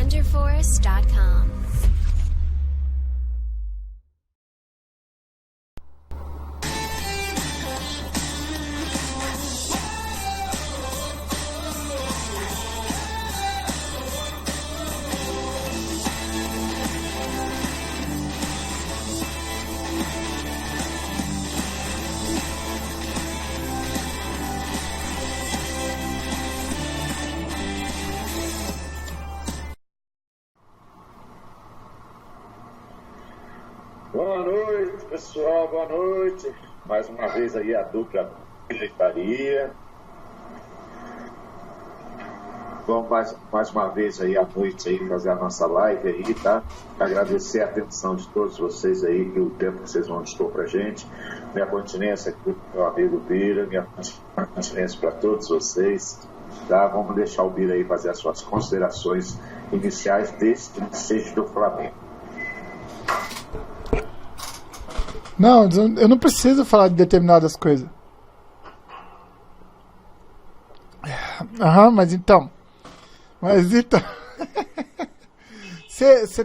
AvengerForce.com. Boa noite, pessoal, boa noite. Mais uma vez aí a dupla Militaria. Vamos mais uma vez aí à noite aí fazer a nossa live aí, tá? Agradecer a atenção de todos vocês aí, que o tempo que vocês vão dispor pra gente. Minha continência aqui pro meu amigo Bira, minha continência para todos vocês, tá? Vamos deixar o Bira aí fazer as suas considerações iniciais deste ensejo do Flamengo. Não, eu não preciso falar de determinadas coisas. Aham, mas então. Você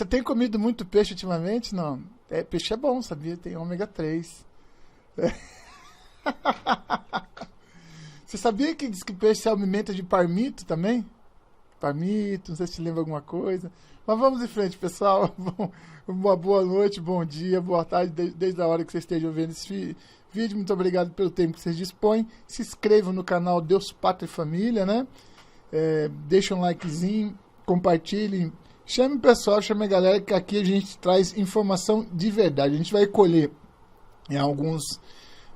tem comido muito peixe ultimamente? Não. Peixe é bom, sabia? Tem ômega 3. Você sabia que diz que peixe se alimenta de parmito também? Parmito, não sei se te lembra alguma coisa. Mas vamos em frente, pessoal. Uma boa noite, bom dia, boa tarde, desde a hora que vocês estejam vendo esse vídeo. Muito obrigado pelo tempo que vocês dispõem. Se inscrevam no canal Deus, Pátria e Família, né? Deixem um likezinho, compartilhem. Chame o pessoal, chame a galera, que aqui a gente traz informação de verdade. A gente vai colher em alguns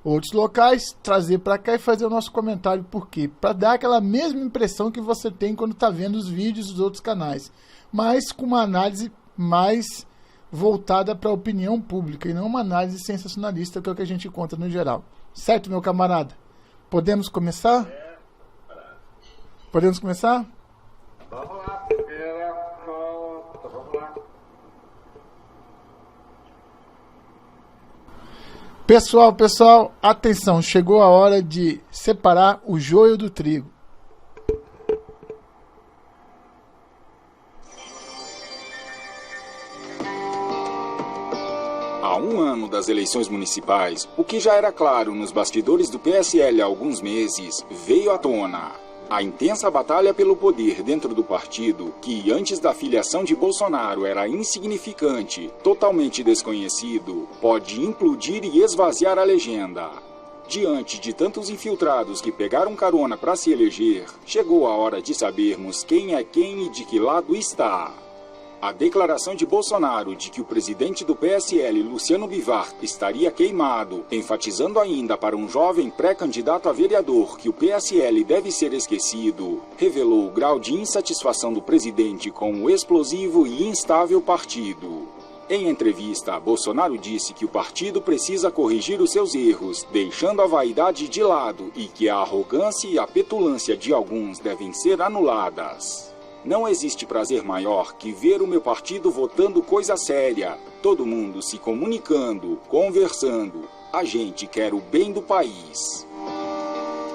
outros locais, trazer para cá e fazer o nosso comentário. Por quê? Para dar aquela mesma impressão que você tem quando está vendo os vídeos dos outros canais, mas com uma análise mais voltada para a opinião pública e não uma análise sensacionalista, que é o que a gente conta no geral. Certo, meu camarada? Podemos começar? Podemos começar? Vamos lá, primeira volta, vamos lá. Pessoal, atenção, chegou a hora de separar o joio do trigo. Há um ano das eleições municipais, o que já era claro nos bastidores do PSL há alguns meses, veio à tona. A intensa batalha pelo poder dentro do partido, que antes da filiação de Bolsonaro era insignificante, totalmente desconhecido, pode implodir e esvaziar a legenda. Diante de tantos infiltrados que pegaram carona para se eleger, chegou a hora de sabermos quem é quem e de que lado está. A declaração de Bolsonaro de que o presidente do PSL, Luciano Bivar, estaria queimado, enfatizando ainda para um jovem pré-candidato a vereador que o PSL deve ser esquecido, revelou o grau de insatisfação do presidente com o explosivo e instável partido. Em entrevista, Bolsonaro disse que o partido precisa corrigir os seus erros, deixando a vaidade de lado, e que a arrogância e a petulância de alguns devem ser anuladas. Não existe prazer maior que ver o meu partido votando coisa séria, todo mundo se comunicando, conversando. A gente quer o bem do país.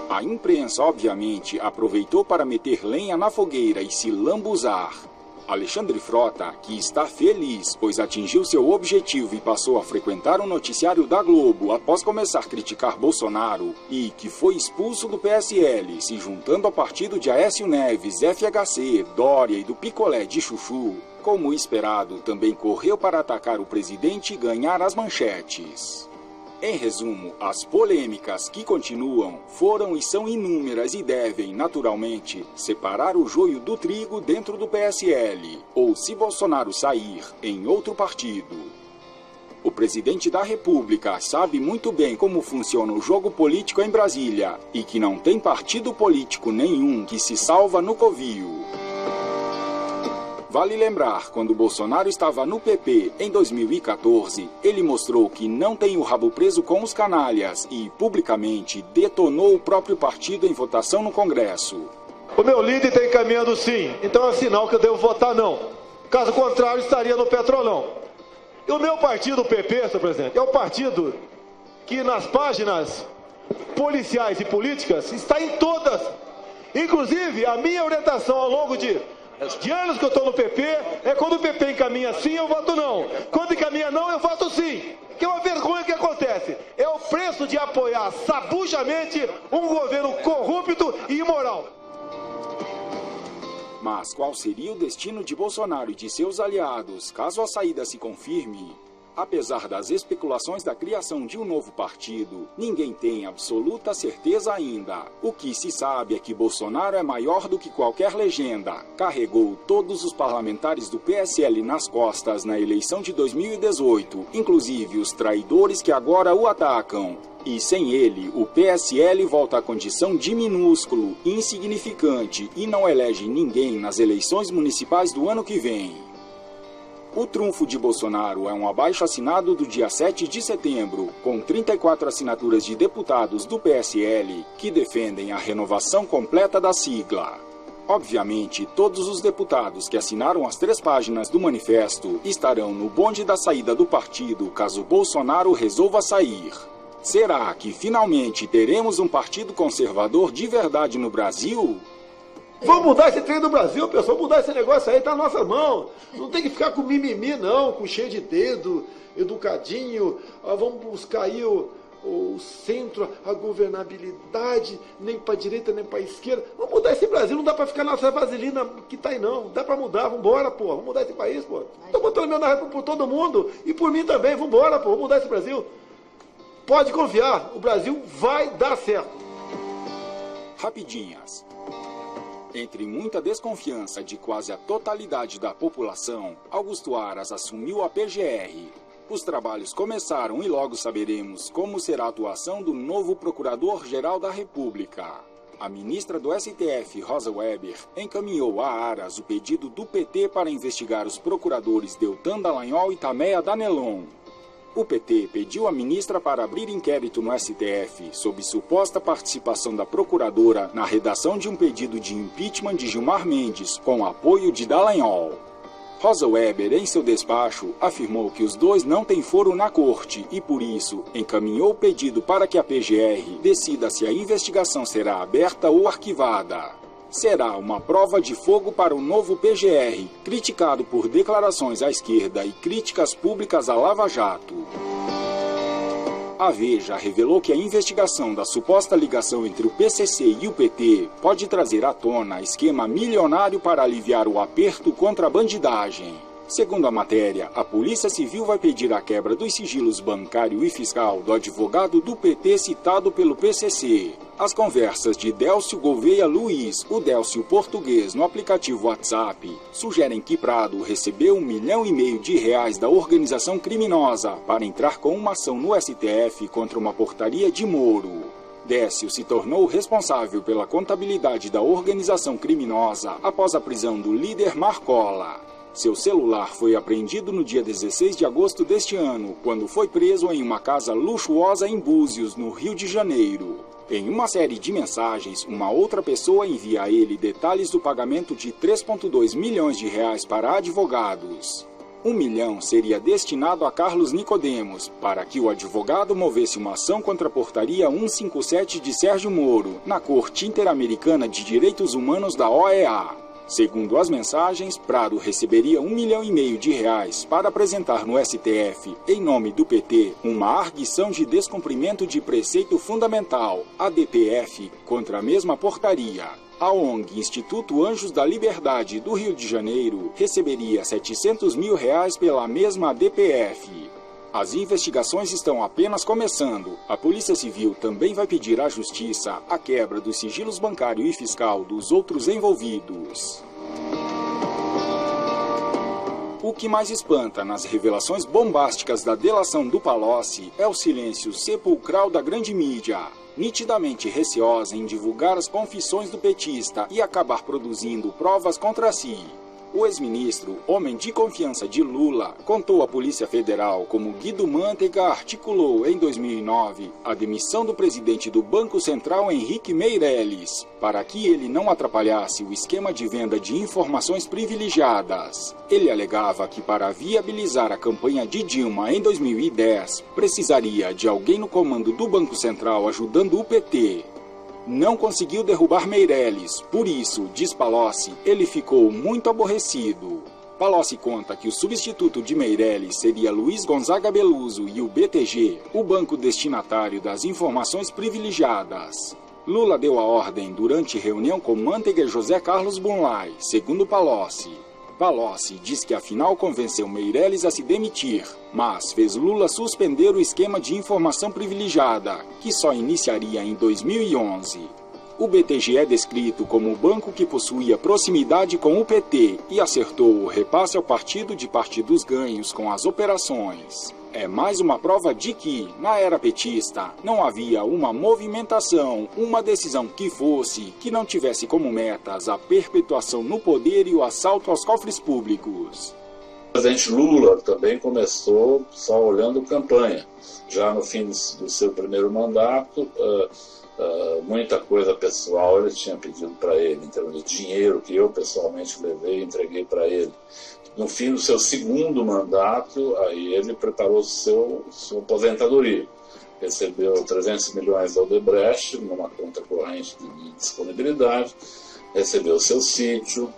A imprensa, obviamente, aproveitou para meter lenha na fogueira e se lambuzar. Alexandre Frota, que está feliz, pois atingiu seu objetivo e passou a frequentar o noticiário da Globo após começar a criticar Bolsonaro, e que foi expulso do PSL, se juntando ao partido de Aécio Neves, FHC, Dória e do Picolé de Chuchu, como esperado, também correu para atacar o presidente e ganhar as manchetes. Em resumo, as polêmicas que continuam foram e são inúmeras e devem, naturalmente, separar o joio do trigo dentro do PSL, ou, se Bolsonaro sair, em outro partido. O presidente da República sabe muito bem como funciona o jogo político em Brasília e que não tem partido político nenhum que se salva no covil. Vale lembrar, quando Bolsonaro estava no PP em 2014, ele mostrou que não tem o rabo preso com os canalhas e, publicamente, detonou o próprio partido em votação no Congresso. O meu líder está encaminhando sim, então é sinal que eu devo votar não. Caso contrário, estaria no Petrolão. E o meu partido, o PP, senhor presidente, é o partido que nas páginas policiais e políticas está em todas. Inclusive, a minha orientação ao longo de De anos que eu estou no PP, quando o PP encaminha sim, eu voto não. Quando encaminha não, eu voto sim. Que é uma vergonha que acontece. É o preço de apoiar sabujamente um governo corrupto e imoral. Mas qual seria o destino de Bolsonaro e de seus aliados, caso a saída se confirme? Apesar das especulações da criação de um novo partido, ninguém tem absoluta certeza ainda. O que se sabe é que Bolsonaro é maior do que qualquer legenda. Carregou todos os parlamentares do PSL nas costas na eleição de 2018, inclusive os traidores que agora o atacam. E sem ele, o PSL volta à condição de minúsculo, insignificante e não elege ninguém nas eleições municipais do ano que vem. O trunfo de Bolsonaro é um abaixo-assinado do dia 7 de setembro, com 34 assinaturas de deputados do PSL que defendem a renovação completa da sigla. Obviamente, todos os deputados que assinaram as 3 páginas do manifesto estarão no bonde da saída do partido caso Bolsonaro resolva sair. Será que finalmente teremos um partido conservador de verdade no Brasil? Vamos mudar esse trem do Brasil, pessoal. Mudar esse negócio aí, tá na nossa mão. Não tem que ficar com mimimi, não, com cheio de dedo, educadinho. Vamos buscar aí o centro, a governabilidade, nem para direita, nem para esquerda. Vamos mudar esse Brasil, não dá para ficar nessa vaselina que tá aí, não. Dá para mudar, vambora, pô. Vamos mudar esse país, pô. Tô botando meu na reta por todo mundo e por mim também. Vambora, pô. Vamos mudar esse Brasil. Pode confiar, o Brasil vai dar certo. Rapidinhas. Entre muita desconfiança de quase a totalidade da população, Augusto Aras assumiu a PGR. Os trabalhos começaram e logo saberemos como será a atuação do novo Procurador-Geral da República. A ministra do STF, Rosa Weber, encaminhou a Aras o pedido do PT para investigar os procuradores Deltan Dallagnol e Tameia Danelon. O PT pediu à ministra para abrir inquérito no STF sob suposta participação da procuradora na redação de um pedido de impeachment de Gilmar Mendes, com apoio de Dallagnol. Rosa Weber, em seu despacho, afirmou que os dois não têm foro na corte e, por isso, encaminhou o pedido para que a PGR decida se a investigação será aberta ou arquivada. Será uma prova de fogo para o novo PGR, criticado por declarações à esquerda e críticas públicas à Lava Jato. A Veja revelou que a investigação da suposta ligação entre o PCC e o PT pode trazer à tona esquema milionário para aliviar o aperto contra a bandidagem. Segundo a matéria, a Polícia Civil vai pedir a quebra dos sigilos bancário e fiscal do advogado do PT citado pelo PCC. As conversas de Délcio Gouveia Luiz, o Délcio português, no aplicativo WhatsApp, sugerem que Prado recebeu R$1,5 milhão da organização criminosa para entrar com uma ação no STF contra uma portaria de Moro. Décio se tornou responsável pela contabilidade da organização criminosa após a prisão do líder Marcola. Seu celular foi apreendido no dia 16 de agosto deste ano, quando foi preso em uma casa luxuosa em Búzios, no Rio de Janeiro. Em uma série de mensagens, uma outra pessoa envia a ele detalhes do pagamento de R$3,2 milhões para advogados. R$1 milhão seria destinado a Carlos Nicodemos, para que o advogado movesse uma ação contra a portaria 157 de Sérgio Moro, na Corte Interamericana de Direitos Humanos da OEA. Segundo as mensagens, Prado receberia R$1,5 milhão para apresentar no STF, em nome do PT, uma arguição de descumprimento de preceito fundamental, ADPF, contra a mesma portaria. A ONG Instituto Anjos da Liberdade do Rio de Janeiro receberia R$700 mil pela mesma ADPF. As investigações estão apenas começando. A Polícia Civil também vai pedir à Justiça a quebra dos sigilos bancário e fiscal dos outros envolvidos. O que mais espanta nas revelações bombásticas da delação do Palocci é o silêncio sepulcral da grande mídia, nitidamente receosa em divulgar as confissões do petista e acabar produzindo provas contra si. O ex-ministro, homem de confiança de Lula, contou à Polícia Federal como Guido Mantega articulou em 2009 a demissão do presidente do Banco Central, Henrique Meirelles, para que ele não atrapalhasse o esquema de venda de informações privilegiadas. Ele alegava que para viabilizar a campanha de Dilma em 2010, precisaria de alguém no comando do Banco Central ajudando o PT. não conseguiu derrubar Meirelles. Por isso, diz Palocci, ele ficou muito aborrecido. Palocci conta que o substituto de Meirelles seria Luiz Gonzaga Beluso e o BTG, o banco destinatário das informações privilegiadas. Lula deu a ordem durante reunião com Manteiga e José Carlos Bunlai, segundo Palocci. Palocci diz que afinal convenceu Meirelles a se demitir, mas fez Lula suspender o esquema de informação privilegiada, que só iniciaria em 2011. O BTG é descrito como o banco que possuía proximidade com o PT e acertou o repasse ao partido de parte dos ganhos com as operações. É mais uma prova de que, na era petista, não havia uma movimentação, uma decisão que não tivesse como metas a perpetuação no poder e o assalto aos cofres públicos. O presidente Lula também começou só olhando campanha. Já no fim do seu primeiro mandato, muita coisa pessoal ele tinha pedido para ele, em termos de dinheiro que eu pessoalmente levei e entreguei para ele. No fim do seu segundo mandato, aí ele preparou sua aposentadoria. Recebeu 300 milhões da Odebrecht numa conta corrente de disponibilidade, recebeu seu sítio,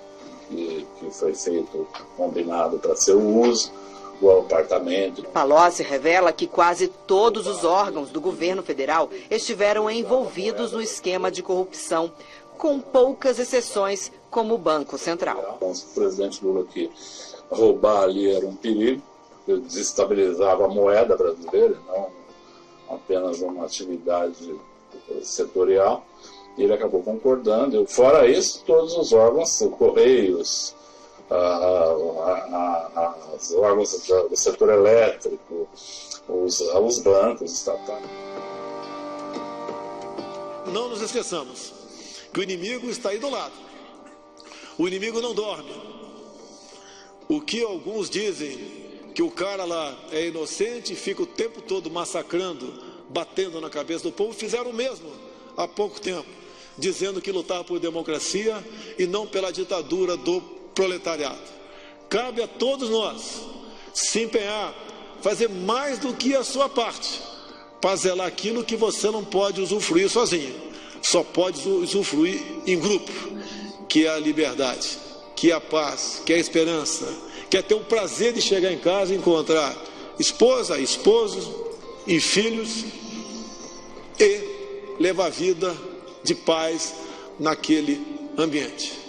que foi feito, combinado para seu uso, o apartamento. Palocci revela que quase todos os órgãos do governo federal estiveram envolvidos no esquema de corrupção, com poucas exceções, como o Banco Central. O presidente Lula que roubar ali era um perigo, porque desestabilizava a moeda brasileira, não apenas uma atividade setorial. E ele acabou concordando. Fora isso, todos os órgãos, o Correios, os órgãos do setor elétrico, os bancos estatais. Não nos esqueçamos que o inimigo está aí do lado. O inimigo não dorme. O que alguns dizem que o cara lá é inocente e fica o tempo todo massacrando, batendo na cabeça do povo, fizeram o mesmo há pouco tempo, dizendo que lutava por democracia e não pela ditadura do proletariado. Cabe a todos nós se empenhar, fazer mais do que a sua parte, para zelar aquilo que você não pode usufruir sozinho, só pode usufruir em grupo, que é a liberdade, que é a paz, que é a esperança, que é ter o prazer de chegar em casa e encontrar esposa, esposos e filhos e levar a vida de paz naquele ambiente.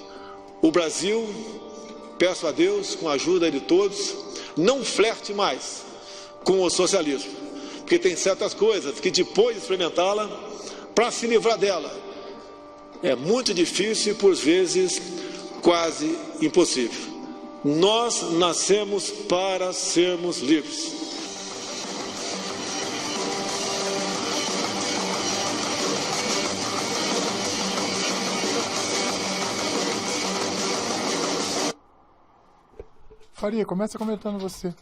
O Brasil, peço a Deus, com a ajuda de todos, não flerte mais com o socialismo, porque tem certas coisas que depois de experimentá-la, para se livrar dela, é muito difícil e por vezes quase impossível. Nós nascemos para sermos livres. Faria, começa comentando você.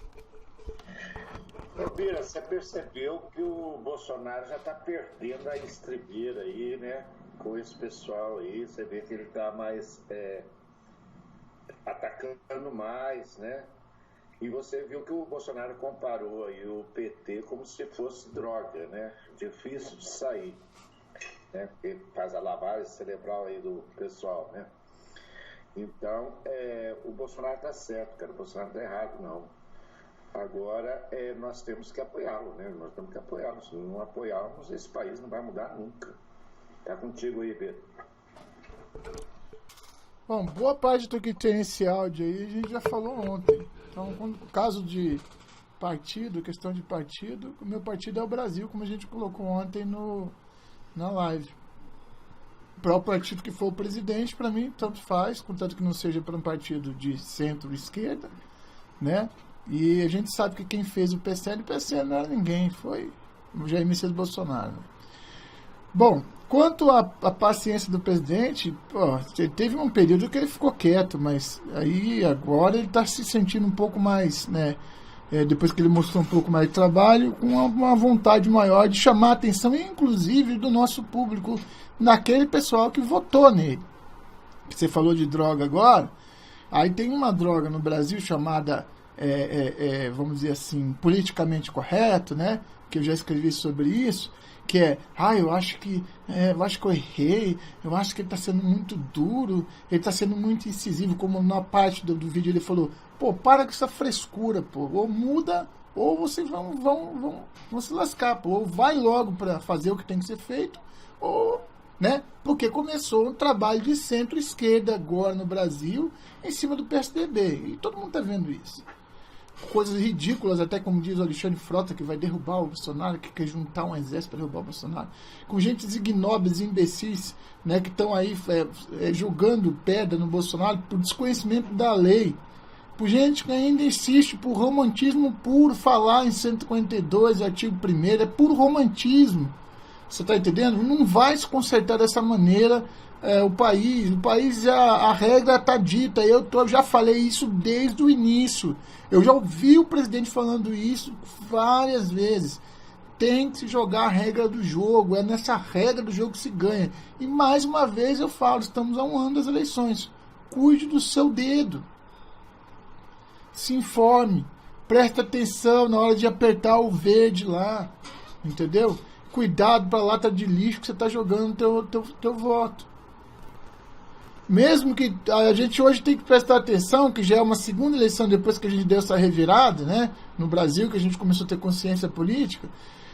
Bira, você percebeu que o Bolsonaro já está perdendo a estribeira aí, né? Com esse pessoal aí, você vê que ele está mais atacando mais, né? E você viu que o Bolsonaro comparou aí o PT como se fosse droga, né? Difícil de sair, né? Porque faz a lavagem cerebral aí do pessoal, né? Então, o Bolsonaro está certo, cara. O Bolsonaro não está errado, não. Agora, nós temos que apoiá-lo, né? Nós temos que apoiá-lo. Se não apoiarmos, esse país não vai mudar nunca. Tá contigo aí, Pedro. Bom, boa parte do que tem esse áudio aí a gente já falou ontem. Então, no caso de partido, questão de partido, o meu partido é o Brasil, como a gente colocou ontem na live. Para o partido que for o presidente, para mim, tanto faz, contanto que não seja para um partido de centro-esquerda, né? E a gente sabe que quem fez o PSL não era ninguém, foi o Jair Messias Bolsonaro. Bom, quanto à paciência do presidente, ele teve um período que ele ficou quieto, mas aí agora ele está se sentindo um pouco mais, né? Depois que ele mostrou um pouco mais de trabalho, com uma vontade maior de chamar a atenção, inclusive do nosso público, naquele pessoal que votou nele. Você falou de droga agora, aí tem uma droga no Brasil chamada vamos dizer assim, politicamente correto, né? Que eu já escrevi sobre isso, que eu acho que eu errei, eu acho que ele está sendo muito duro, ele está sendo muito incisivo, como na parte do vídeo ele falou, pô, para com essa frescura, pô, ou muda, ou vocês vão se lascar, pô, ou vai logo para fazer o que tem que ser feito, ou, né, porque começou um trabalho de centro-esquerda agora no Brasil, em cima do PSDB, e todo mundo está vendo isso. Coisas ridículas, até como diz o Alexandre Frota, que vai derrubar o Bolsonaro, que quer juntar um exército para derrubar o Bolsonaro, com gente ignóbeis e imbecis, né, que estão aí jogando pedra no Bolsonaro por desconhecimento da lei, por gente que ainda insiste por romantismo puro, falar em 142, artigo 1º, é puro romantismo. Você está entendendo? Não vai se consertar dessa maneira o país a regra está dita, eu já falei isso desde o início, eu já ouvi o presidente falando isso várias vezes, tem que se jogar a regra do jogo, é nessa regra do jogo que se ganha, e mais uma vez eu falo, estamos a um ano das eleições, cuide do seu dedo, se informe, preste atenção na hora de apertar o verde lá, entendeu? Cuidado para a lata de lixo que você está jogando teu voto. Mesmo que a gente hoje tem que prestar atenção, que já é uma segunda eleição depois que a gente deu essa revirada, né, no Brasil, que a gente começou a ter consciência política.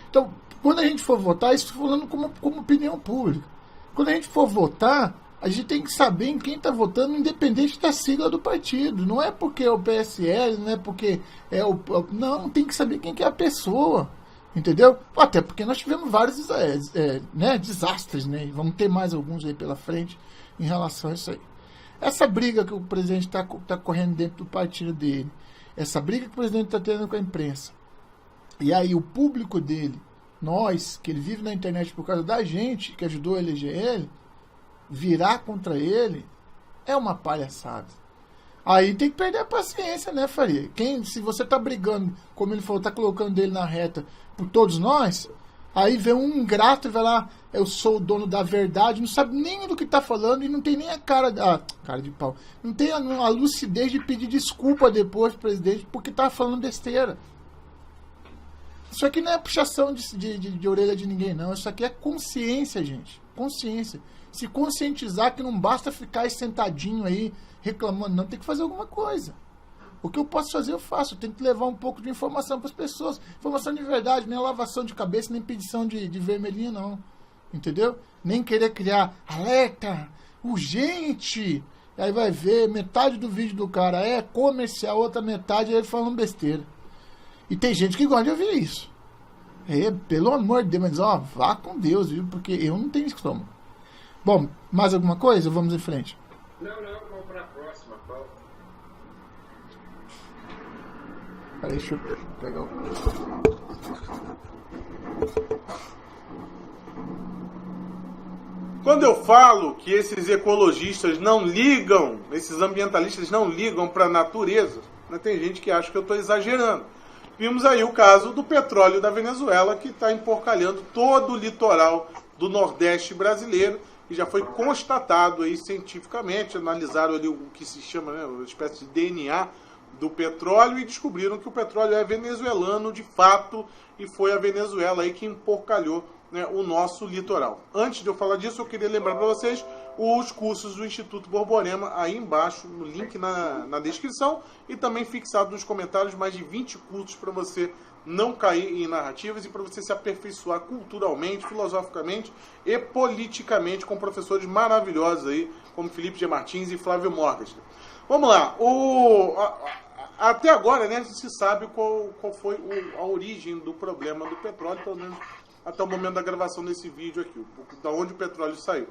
Então, quando a gente for votar, isso falando como opinião pública, quando a gente for votar, a gente tem que saber em quem está votando, independente da sigla do partido. Não é porque é o PSL, não é porque é o... Não, tem que saber quem que é a pessoa. Entendeu? Até porque nós tivemos vários desastres, né? E vamos ter mais alguns aí pela frente em relação a isso aí. Essa briga que o presidente está correndo dentro do partido dele, essa briga que o presidente está tendo com a imprensa, e aí o público dele, nós, que ele vive na internet por causa da gente, que ajudou a eleger ele, virar contra ele, é uma palhaçada. Aí tem que perder a paciência, né, Faria? Se você tá brigando, como ele falou, tá colocando dele na reta por todos nós, aí vem um ingrato e vai lá, eu sou o dono da verdade, não sabe nem do que tá falando e não tem nem a cara de pau. Não tem a lucidez de pedir desculpa depois pro presidente porque tá falando besteira. Isso aqui não é puxação de orelha de ninguém, não. Isso aqui é consciência, gente. Consciência. Se conscientizar que não basta ficar aí sentadinho aí reclamando, não, tem que fazer alguma coisa. O que eu posso fazer, eu faço. Eu tenho que levar um pouco de informação para as pessoas. Informação de verdade, nem lavação de cabeça, nem pedição de vermelhinha, não. Entendeu? Nem querer criar alerta, urgente. Aí vai ver, metade do vídeo do cara é comercial, outra metade é ele falando besteira. E tem gente que gosta de ouvir isso. Pelo amor de Deus, mas vá com Deus, viu? Porque eu não tenho estômago. Bom, mais alguma coisa? Vamos em frente. Não, vamos para a próxima pauta. Peraí, deixa eu pegar o... Quando eu falo que esses ecologistas não ligam, esses ambientalistas não ligam para a natureza, né, tem gente que acha que eu estou exagerando. Vimos aí o caso do petróleo da Venezuela, que está emporcalhando todo o litoral do Nordeste brasileiro, e já foi constatado aí cientificamente, analisaram ali o que se chama, né, uma espécie de DNA do petróleo e descobriram que o petróleo é venezuelano de fato e foi a Venezuela aí que emporcalhou, né, o nosso litoral. Antes de eu falar disso, eu queria lembrar para vocês os cursos do Instituto Borborema aí embaixo, no link na descrição e também fixado nos comentários, mais de 20 cursos para você não cair em narrativas e para você se aperfeiçoar culturalmente, filosoficamente e politicamente com professores maravilhosos aí, como Felipe G. Martins e Flávio Morgenstern. Vamos lá. Até agora, né, se sabe qual foi a origem do problema do petróleo, pelo menos até o momento da gravação desse vídeo aqui, da onde o petróleo saiu.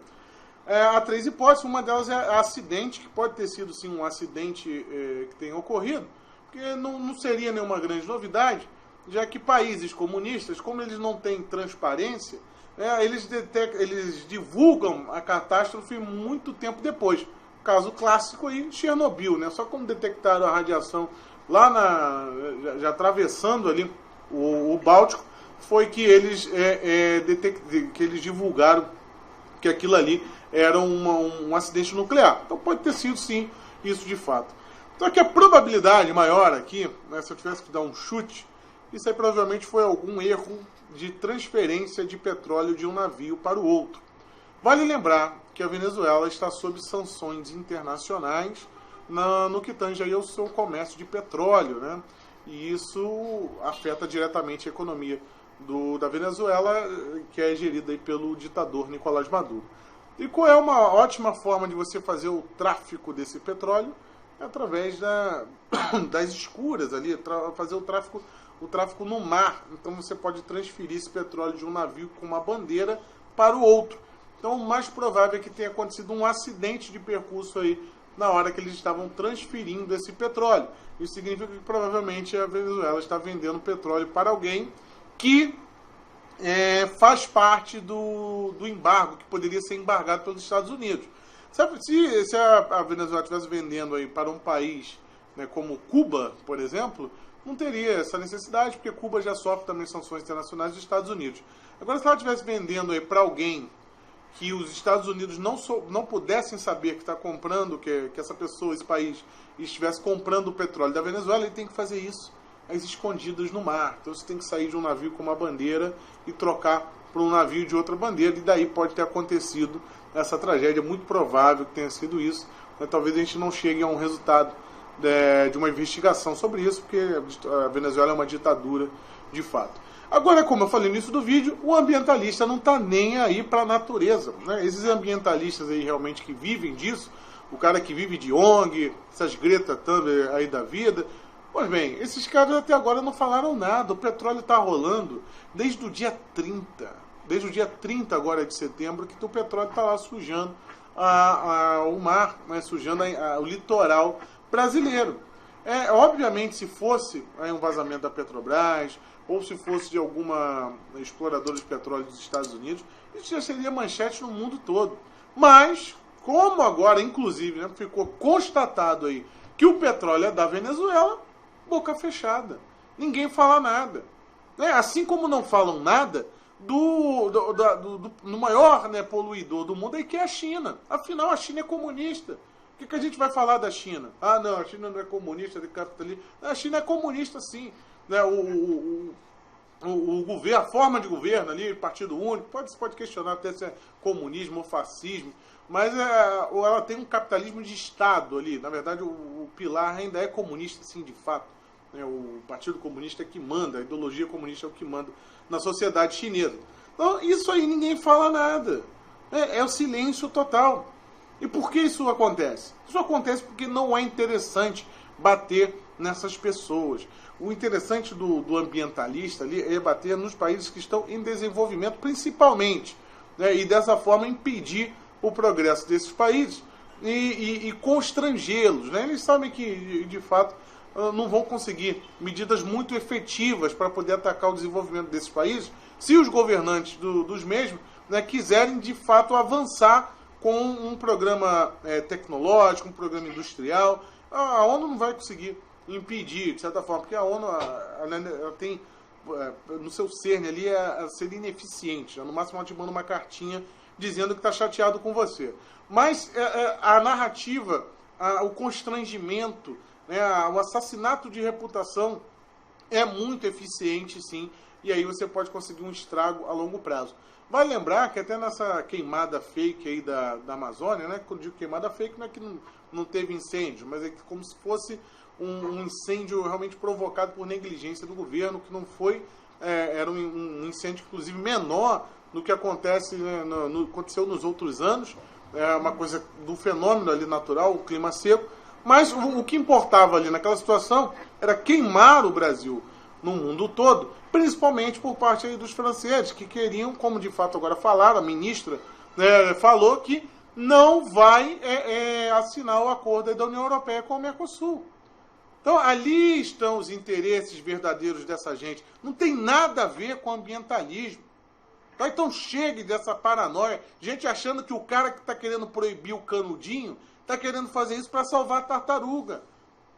Há três hipóteses, uma delas é acidente, que pode ter sido sim um acidente que tenha ocorrido, porque não seria nenhuma grande novidade, já que países comunistas, como eles não têm transparência, eles divulgam a catástrofe muito tempo depois. Caso clássico aí, Chernobyl, né? Só como detectaram a radiação lá já atravessando ali o Báltico, foi que eles divulgaram que aquilo ali era um acidente nuclear. Então pode ter sido sim isso de fato. Só que a probabilidade maior aqui, né, se eu tivesse que dar um chute, isso aí provavelmente foi algum erro de transferência de petróleo de um navio para o outro. Vale lembrar que a Venezuela está sob sanções internacionais no que tange aí ao seu comércio de petróleo, né? E isso afeta diretamente a economia da Venezuela, que é gerida aí pelo ditador Nicolás Maduro. E qual é uma ótima forma de você fazer o tráfico desse petróleo? É através das escuras ali, fazer o tráfico no mar. Então você pode transferir esse petróleo de um navio com uma bandeira para o outro. Então o mais provável é que tenha acontecido um acidente de percurso aí na hora que eles estavam transferindo esse petróleo. Isso significa que provavelmente a Venezuela está vendendo petróleo para alguém que faz parte do embargo, que poderia ser embargado pelos Estados Unidos. Sabe, se a Venezuela estivesse vendendo aí para um país, né, como Cuba, por exemplo, não teria essa necessidade, porque Cuba já sofre também sanções internacionais dos Estados Unidos. Agora, se ela estivesse vendendo aí para alguém que os Estados Unidos não pudessem saber que está comprando, que essa pessoa, esse país, estivesse comprando o petróleo da Venezuela, ele tem que fazer isso às escondidas no mar. Então você tem que sair de um navio com uma bandeira e trocar para um navio de outra bandeira, e daí pode ter acontecido essa tragédia. É muito provável que tenha sido isso, mas talvez a gente não chegue a um resultado de uma investigação sobre isso, porque a Venezuela é uma ditadura de fato. Agora, como eu falei no início do vídeo, o ambientalista não está nem aí para a natureza, né? Esses ambientalistas aí realmente que vivem disso, o cara que vive de ONG, essas Greta Thunberg aí da vida, pois bem, esses caras até agora não falaram nada. O petróleo está rolando desde o dia 30. Desde o dia 30 agora de setembro, que o petróleo está lá sujando o mar, né, sujando o litoral brasileiro. Obviamente, se fosse um vazamento da Petrobras, ou se fosse de alguma exploradora de petróleo dos Estados Unidos, isso já seria manchete no mundo todo. Mas, como agora, inclusive, né, ficou constatado aí que o petróleo é da Venezuela, boca fechada. Ninguém fala nada. Assim como não falam nada do maior, né, poluidor do mundo, aí, que é a China. Afinal, a China é comunista. O que a gente vai falar da China? Ah, não, a China não é comunista, é capitalista. A China é comunista, sim. Né, o governo, a forma de governo ali, partido único, pode questionar até se é comunismo ou fascismo, mas ela tem um capitalismo de Estado ali. Na verdade, o pilar ainda é comunista, sim, de fato. O Partido Comunista é que manda, a ideologia comunista é o que manda na sociedade chinesa. Então, isso aí ninguém fala nada. É o silêncio total. E por que isso acontece? Isso acontece porque não é interessante bater nessas pessoas. O interessante do ambientalista ali é bater nos países que estão em desenvolvimento, principalmente, né, e dessa forma impedir o progresso desses países e constrangê-los. Né? Eles sabem que, de fato, não vão conseguir medidas muito efetivas para poder atacar o desenvolvimento desses países se os governantes dos mesmos, né, quiserem, de fato, avançar com um programa tecnológico, um programa industrial. A ONU não vai conseguir impedir, de certa forma, porque a ONU ela tem no seu cerne ali a ser ineficiente. No máximo ela te manda uma cartinha dizendo que está chateado com você. Mas a narrativa, o constrangimento, né, o assassinato de reputação é muito eficiente, sim, e aí você pode conseguir um estrago a longo prazo. Vale lembrar que até nessa queimada fake aí da Amazônia, né, quando eu digo queimada fake, não é que não teve incêndio, mas é como se fosse um incêndio realmente provocado por negligência do governo, que não foi, era um incêndio, inclusive, menor do que acontece, né, aconteceu nos outros anos, uma coisa do fenômeno ali natural, o clima seco, mas o que importava ali naquela situação era queimar o Brasil no mundo todo, principalmente por parte aí dos franceses, que queriam, como de fato agora falaram, a ministra falou que não vai assinar o acordo da União Europeia com o Mercosul. Então, ali estão os interesses verdadeiros dessa gente. Não tem nada a ver com ambientalismo. Tá? Então, chegue dessa paranoia. Gente achando que o cara que está querendo proibir o canudinho está querendo fazer isso para salvar a tartaruga.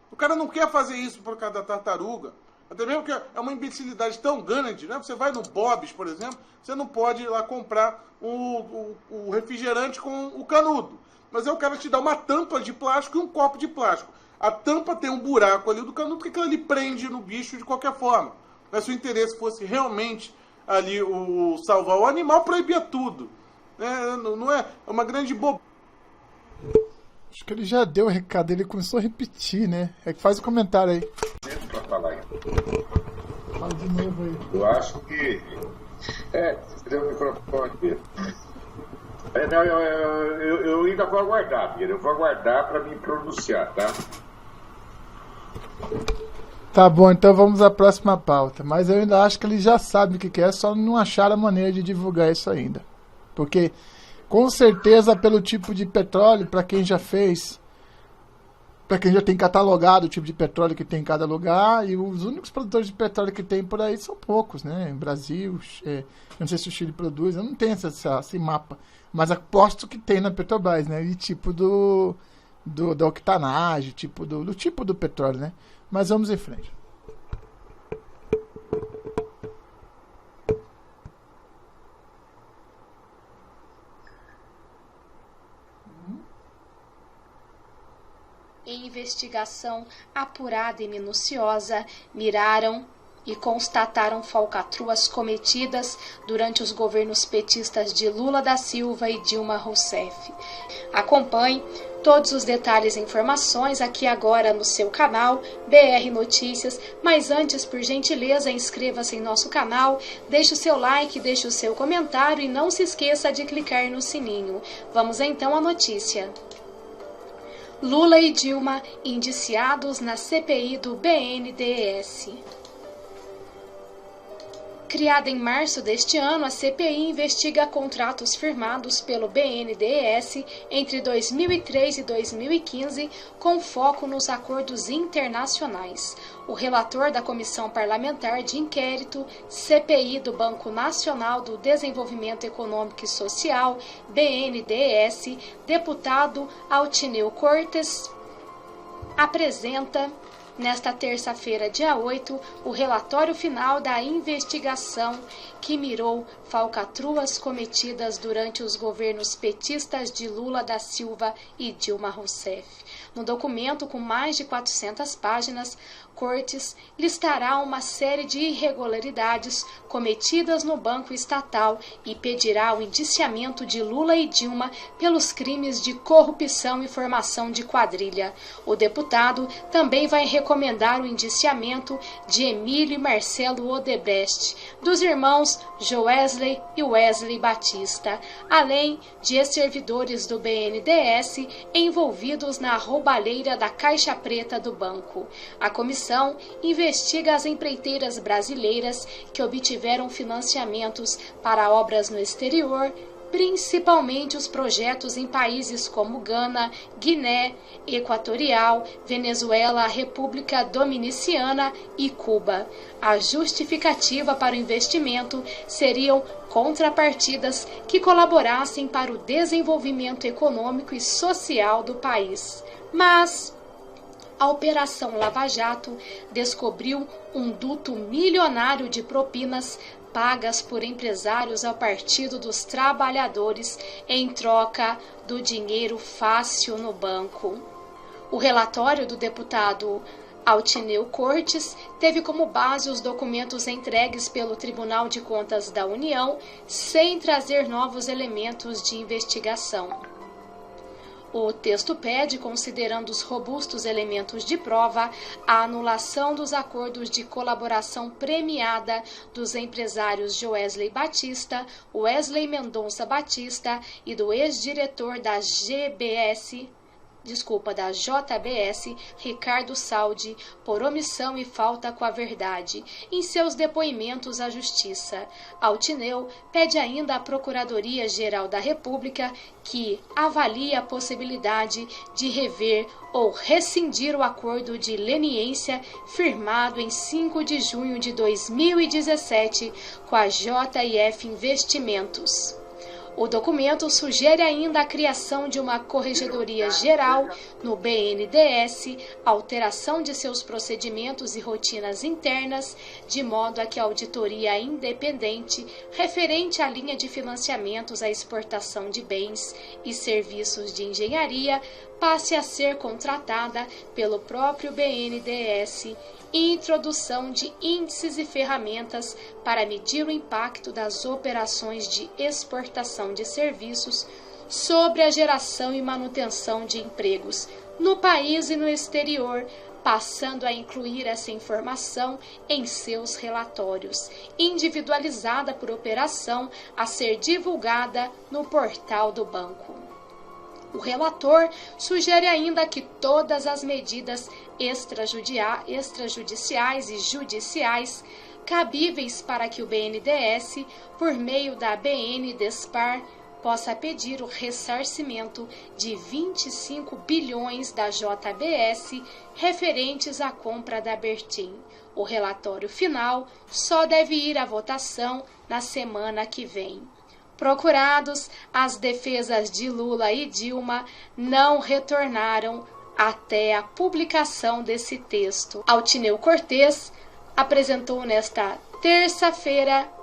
O cara não quer fazer isso por causa da tartaruga. Até mesmo que é uma imbecilidade tão grande, né? Você vai no Bob's, por exemplo, você não pode ir lá comprar o refrigerante com o canudo. Mas aí o cara te dá uma tampa de plástico e um copo de plástico. A tampa tem um buraco ali do canudo que aquilo ali prende no bicho de qualquer forma. Mas se o interesse fosse realmente ali salvar o animal, proibia tudo. Não é uma grande bobagem. Acho que ele já deu o recado, ele começou a repetir, né? Faz o comentário aí. Pra falar aí. Fala de novo aí. Eu acho que... deu o microfone aqui. Eu ainda vou aguardar, Pedro. Eu vou aguardar para me pronunciar, tá? Tá bom, então vamos à próxima pauta. Mas eu ainda acho que ele já sabe o que é, só não acharam a maneira de divulgar isso ainda. Porque, com certeza, pelo tipo de petróleo, para quem já fez, para quem já tem catalogado o tipo de petróleo que tem em cada lugar, e os únicos produtores de petróleo que tem por aí são poucos, né? Em Brasil, eu não sei se o Chile produz, eu não tenho esse mapa, mas aposto que tem na Petrobras, né? E tipo da octanagem, do tipo do petróleo, né? Mas vamos em frente. Em investigação apurada e minuciosa, miraram e constataram falcatruas cometidas durante os governos petistas de Lula da Silva e Dilma Rousseff. Acompanhe todos os detalhes e informações aqui agora no seu canal BR Notícias, mas antes, por gentileza, inscreva-se em nosso canal, deixe o seu like, deixe o seu comentário e não se esqueça de clicar no sininho. Vamos então à notícia. Lula e Dilma indiciados na CPI do BNDES. Criada em março deste ano, a CPI investiga contratos firmados pelo BNDES entre 2003 e 2015, com foco nos acordos internacionais. O relator da Comissão Parlamentar de Inquérito, CPI do Banco Nacional do Desenvolvimento Econômico e Social, BNDES, deputado Altineu Cortes, apresenta nesta terça-feira, dia 8, o relatório final da investigação que mirou falcatruas cometidas durante os governos petistas de Lula da Silva e Dilma Rousseff. No documento, com mais de 400 páginas, Cortes listará uma série de irregularidades cometidas no Banco Estatal e pedirá o indiciamento de Lula e Dilma pelos crimes de corrupção e formação de quadrilha. O deputado também vai recomendar o indiciamento de Emílio e Marcelo Odebrecht, dos irmãos Joesley e Wesley Batista, além de ex-servidores do BNDES envolvidos na roubalheira da Caixa Preta do banco. A comissão investiga as empreiteiras brasileiras que obtiveram financiamentos para obras no exterior, principalmente os projetos em países como Gana, Guiné Equatorial, Venezuela, República Dominicana e Cuba. A justificativa para o investimento seriam contrapartidas que colaborassem para o desenvolvimento econômico e social do país. Mas a Operação Lava Jato descobriu um duto milionário de propinas pagas por empresários ao Partido dos Trabalhadores em troca do dinheiro fácil no banco. O relatório do deputado Altineu Cortes teve como base os documentos entregues pelo Tribunal de Contas da União, sem trazer novos elementos de investigação. O texto pede, considerando os robustos elementos de prova, a anulação dos acordos de colaboração premiada dos empresários Joesley Batista, Wesley Mendonça Batista e do ex-diretor da JBS, Ricardo Saldi, por omissão e falta com a verdade, em seus depoimentos à Justiça. Altineu pede ainda à Procuradoria-Geral da República que avalie a possibilidade de rever ou rescindir o acordo de leniência firmado em 5 de junho de 2017 com a JF Investimentos. O documento sugere ainda a criação de uma corregedoria geral no BNDES, alteração de seus procedimentos e rotinas internas, de modo a que a auditoria independente referente à linha de financiamentos à exportação de bens e serviços de engenharia passe a ser contratada pelo próprio BNDES e introdução de índices e ferramentas para medir o impacto das operações de exportação de serviços sobre a geração e manutenção de empregos no país e no exterior, passando a incluir essa informação em seus relatórios, individualizada por operação, a ser divulgada no portal do banco. O relator sugere ainda que todas as medidas extrajudiciais e judiciais cabíveis para que o BNDES, por meio da BNDESPAR, possa pedir o ressarcimento de 25 bilhões da JBS referentes à compra da Bertin. O relatório final só deve ir à votação na semana que vem. Procurados, as defesas de Lula e Dilma não retornaram até a publicação desse texto. Altineu Cortes apresentou nesta terça-feira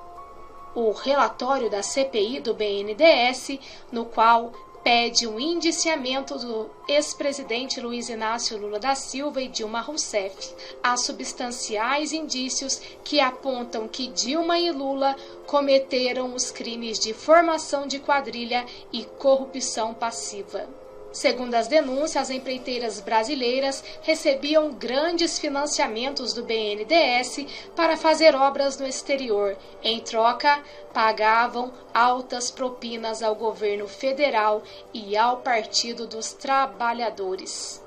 o relatório da CPI do BNDES, no qual pede o indiciamento do ex-presidente Luiz Inácio Lula da Silva e Dilma Rousseff. Há substanciais indícios que apontam que Dilma e Lula cometeram os crimes de formação de quadrilha e corrupção passiva. Segundo as denúncias, as empreiteiras brasileiras recebiam grandes financiamentos do BNDES para fazer obras no exterior. Em troca, pagavam altas propinas ao governo federal e ao Partido dos Trabalhadores.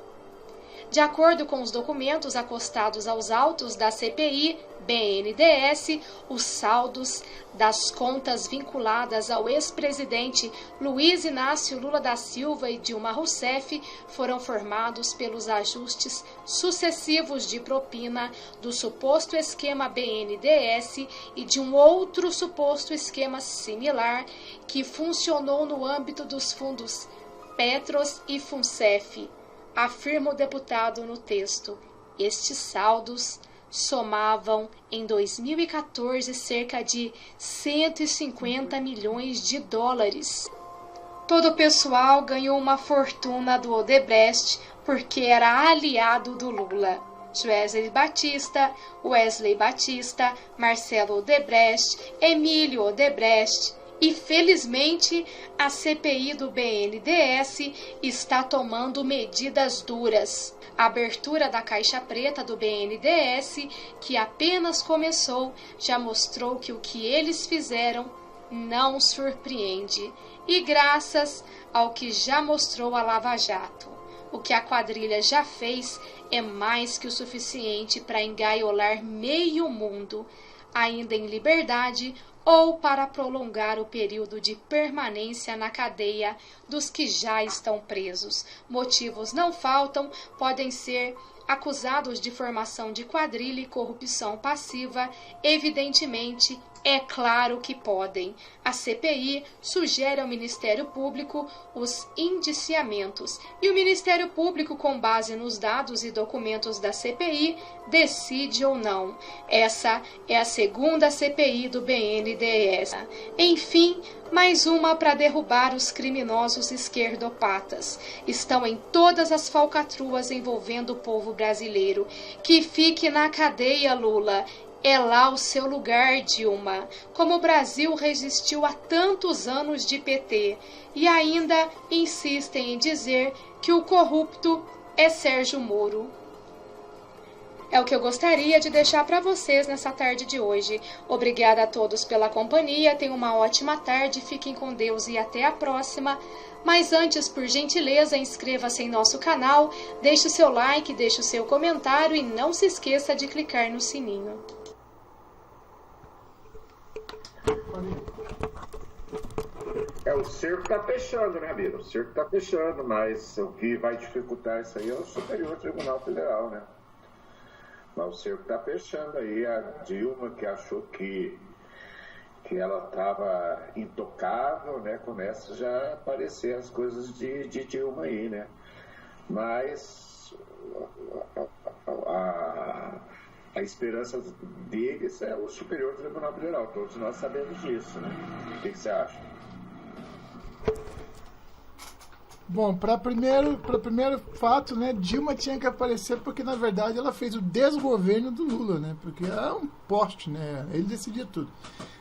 De acordo com os documentos acostados aos autos da CPI, BNDES, os saldos das contas vinculadas ao ex-presidente Luiz Inácio Lula da Silva e Dilma Rousseff foram formados pelos ajustes sucessivos de propina do suposto esquema BNDES e de um outro suposto esquema similar que funcionou no âmbito dos fundos Petros e Funcef, afirma o deputado no texto. Estes saldos somavam em 2014 cerca de 150 milhões de dólares. Todo o pessoal ganhou uma fortuna do Odebrecht porque era aliado do Lula. Wesley Batista, Marcelo Odebrecht, Emílio Odebrecht. E, felizmente, a CPI do BNDES está tomando medidas duras. A abertura da caixa preta do BNDES, que apenas começou, já mostrou que o que eles fizeram não surpreende. E graças ao que já mostrou a Lava Jato, o que a quadrilha já fez é mais que o suficiente para engaiolar meio mundo, ainda em liberdade, ou para prolongar o período de permanência na cadeia dos que já estão presos. Motivos não faltam, podem ser acusados de formação de quadrilha e corrupção passiva, evidentemente, é claro que podem. A CPI sugere ao Ministério Público os indiciamentos e o Ministério Público, com base nos dados e documentos da CPI, decide ou não. Essa é a segunda CPI do BNDES. Enfim, mais uma para derrubar os criminosos esquerdopatas. Estão em todas as falcatruas envolvendo o povo brasileiro. Que fique na cadeia, Lula. É lá o seu lugar, Dilma. Como o Brasil resistiu a tantos anos de PT e ainda insistem em dizer que o corrupto é Sérgio Moro. É o que eu gostaria de deixar para vocês nessa tarde de hoje. Obrigada a todos pela companhia, tenham uma ótima tarde, fiquem com Deus e até a próxima. Mas antes, por gentileza, inscreva-se em nosso canal, deixe o seu like, deixe o seu comentário e não se esqueça de clicar no sininho. O cerco está fechando, né, Bira? O cerco está fechando, mas o que vai dificultar isso aí é o Superior Tribunal Federal, né? Mas o cerco está fechando aí. A Dilma, que achou que ela estava intocável, né? Começa já a aparecer as coisas de Dilma aí, né? Mas a esperança deles é o Superior Tribunal Federal. Todos nós sabemos disso, né? O que você acha? Bom, para primeiro fato, né, Dilma tinha que aparecer porque, na verdade, ela fez o desgoverno do Lula, né, porque é um poste, né, ele decidia tudo.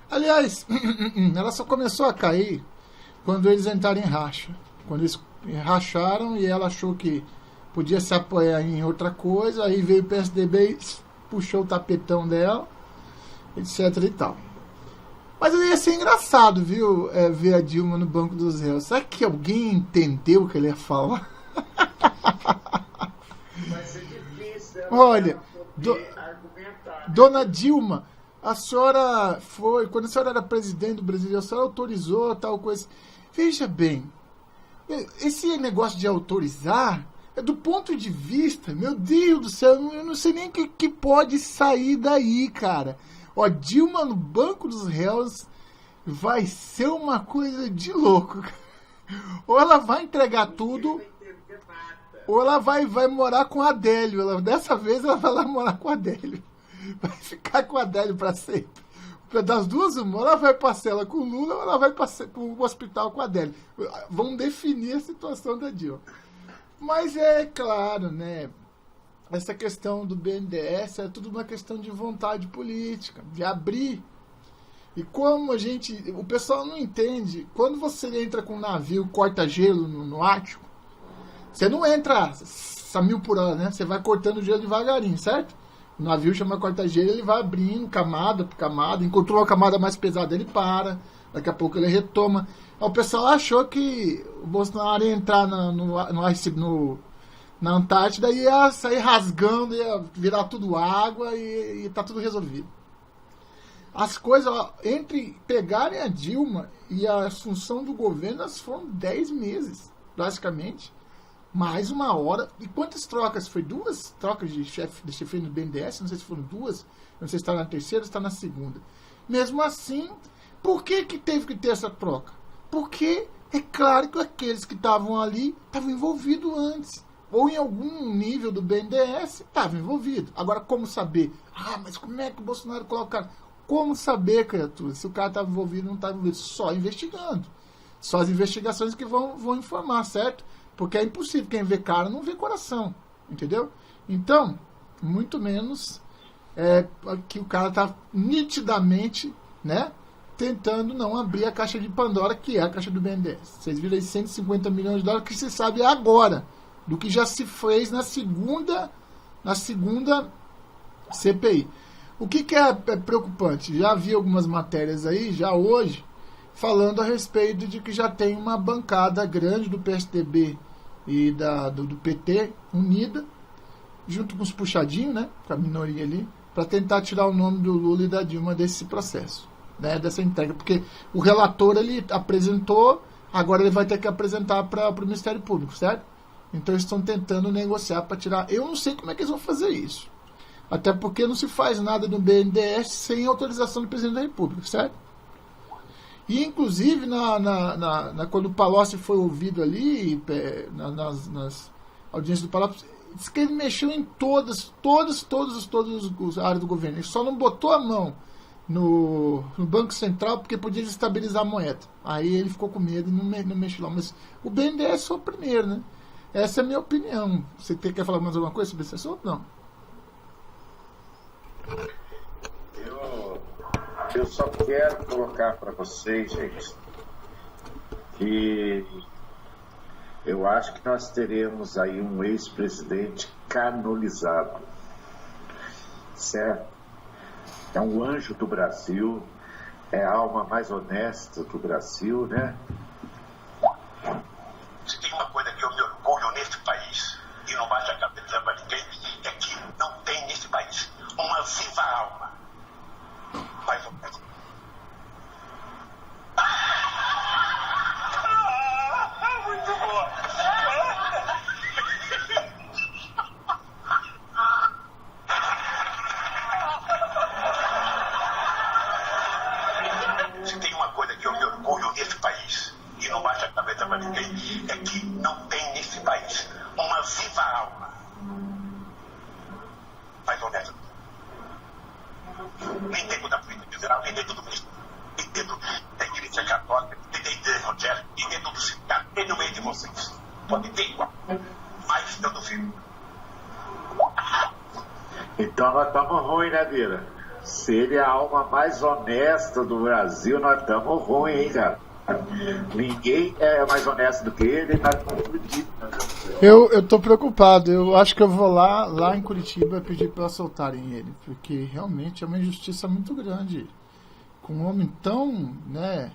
Aliás, ela só começou a cair quando eles entraram em racha. Quando eles racharam e ela achou que podia se apoiar em outra coisa, aí veio o PSDB e puxou o tapetão dela, etc e tal. Mas ia ser engraçado, viu, ver a Dilma no banco dos réus. Será que alguém entendeu o que ele ia falar? Vai ser difícil. Olha, dona Dilma, a senhora foi, quando a senhora era presidente do Brasil, a senhora autorizou tal coisa. Veja bem, esse negócio de autorizar, do ponto de vista, meu Deus do céu, eu não sei nem o que pode sair daí, cara. Ó, Dilma no banco dos réus vai ser uma coisa de louco. Ou ela vai entregar tudo, ou ela vai morar com a Adélio. Dessa vez ela vai lá morar com a Adélio. Vai ficar com a Adélio para sempre. Das duas, uma, ela vai para a cela com o Lula, ou ela vai para o hospital com a Adélio. Vão definir a situação da Dilma. Mas é claro, né? Essa questão do BNDES é tudo uma questão de vontade política, de abrir. E como o pessoal não entende, quando você entra com um navio corta-gelo no Ártico, você não entra a 1.000 por hora, né? Você vai cortando o gelo devagarinho, certo? O navio chama corta-gelo, ele vai abrindo camada por camada, encontrou a camada mais pesada, ele para, daqui a pouco ele retoma. O pessoal achou que o Bolsonaro ia entrar na Antártida e ia sair rasgando, ia virar tudo água e tá tudo resolvido. As coisas, ó, entre pegarem a Dilma e a assunção do governo, elas foram 10 meses, basicamente. Mais uma hora. E quantas trocas? Foi 2 trocas de chefe no BNDES? Não sei se foram 2. Não sei se está na terceira ou está na segunda. Mesmo assim, por que teve que ter essa troca? Porque é claro que aqueles que estavam ali estavam envolvidos antes. Ou em algum nível do BNDES estavam envolvidos. Agora, como saber? Mas como é que o Bolsonaro coloca... Como saber, criatura, se o cara estava envolvido ou não estava envolvido? Só investigando. Só as investigações que vão informar, certo? Porque é impossível. Quem vê cara não vê coração. Entendeu? Então, muito menos que o cara está nitidamente, né, tentando não abrir a caixa de Pandora, que é a caixa do BNDES. Vocês viram aí 150 milhões de dólares que se sabe agora, do que já se fez na segunda CPI. O que é preocupante? Já vi algumas matérias aí, já hoje, falando a respeito de que já tem uma bancada grande do PSDB e do PT unida, junto com os puxadinhos, né, com a minoria ali, para tentar tirar o nome do Lula e da Dilma desse processo, né, dessa entrega. Porque o relator, ele apresentou, agora ele vai ter que apresentar para o Ministério Público, certo? Então eles estão tentando negociar para tirar. Eu não sei como é que eles vão fazer isso. Até porque não se faz nada no BNDES sem autorização do presidente da República, certo? E, inclusive, quando o Palocci foi ouvido ali, nas audiências do Palocci, disse que ele mexeu em todas as áreas do governo. Ele só não botou a mão no Banco Central porque podia desestabilizar a moeda. Aí ele ficou com medo e não mexeu lá. Mas o BNDES foi o primeiro, né? Essa é a minha opinião. Você quer falar mais alguma coisa sobre esse assunto? Não. Eu só quero colocar para vocês, gente, que eu acho que nós teremos aí um ex-presidente canonizado, certo? É um anjo do Brasil, é a alma mais honesta do Brasil, né? Se tem uma coisa que eu me orgulho nesse país, e não bate a cabeça para ninguém, é que não tem nesse país uma viva alma. Mais ou menos. Muito boa. Se tem uma coisa que eu me orgulho nesse país, e não bate a cabeça para ninguém, é que não tem nesse país uma viva alma. Mais honesta. Nem dentro da política federal, nem dentro do ministério, nem dentro da igreja católica, nem dentro de evangélica, nem dentro do sindicato, nem no meio de vocês. Então nós estamos ruins, né, Bira? Se ele é a alma mais honesta do Brasil, nós estamos ruins, hein, cara? Ninguém é mais honesto do que ele, nós estamos perdidos. Eu tô preocupado. Eu acho que eu vou lá em Curitiba pedir para soltarem ele, porque realmente é uma injustiça muito grande. Com um homem tão, né?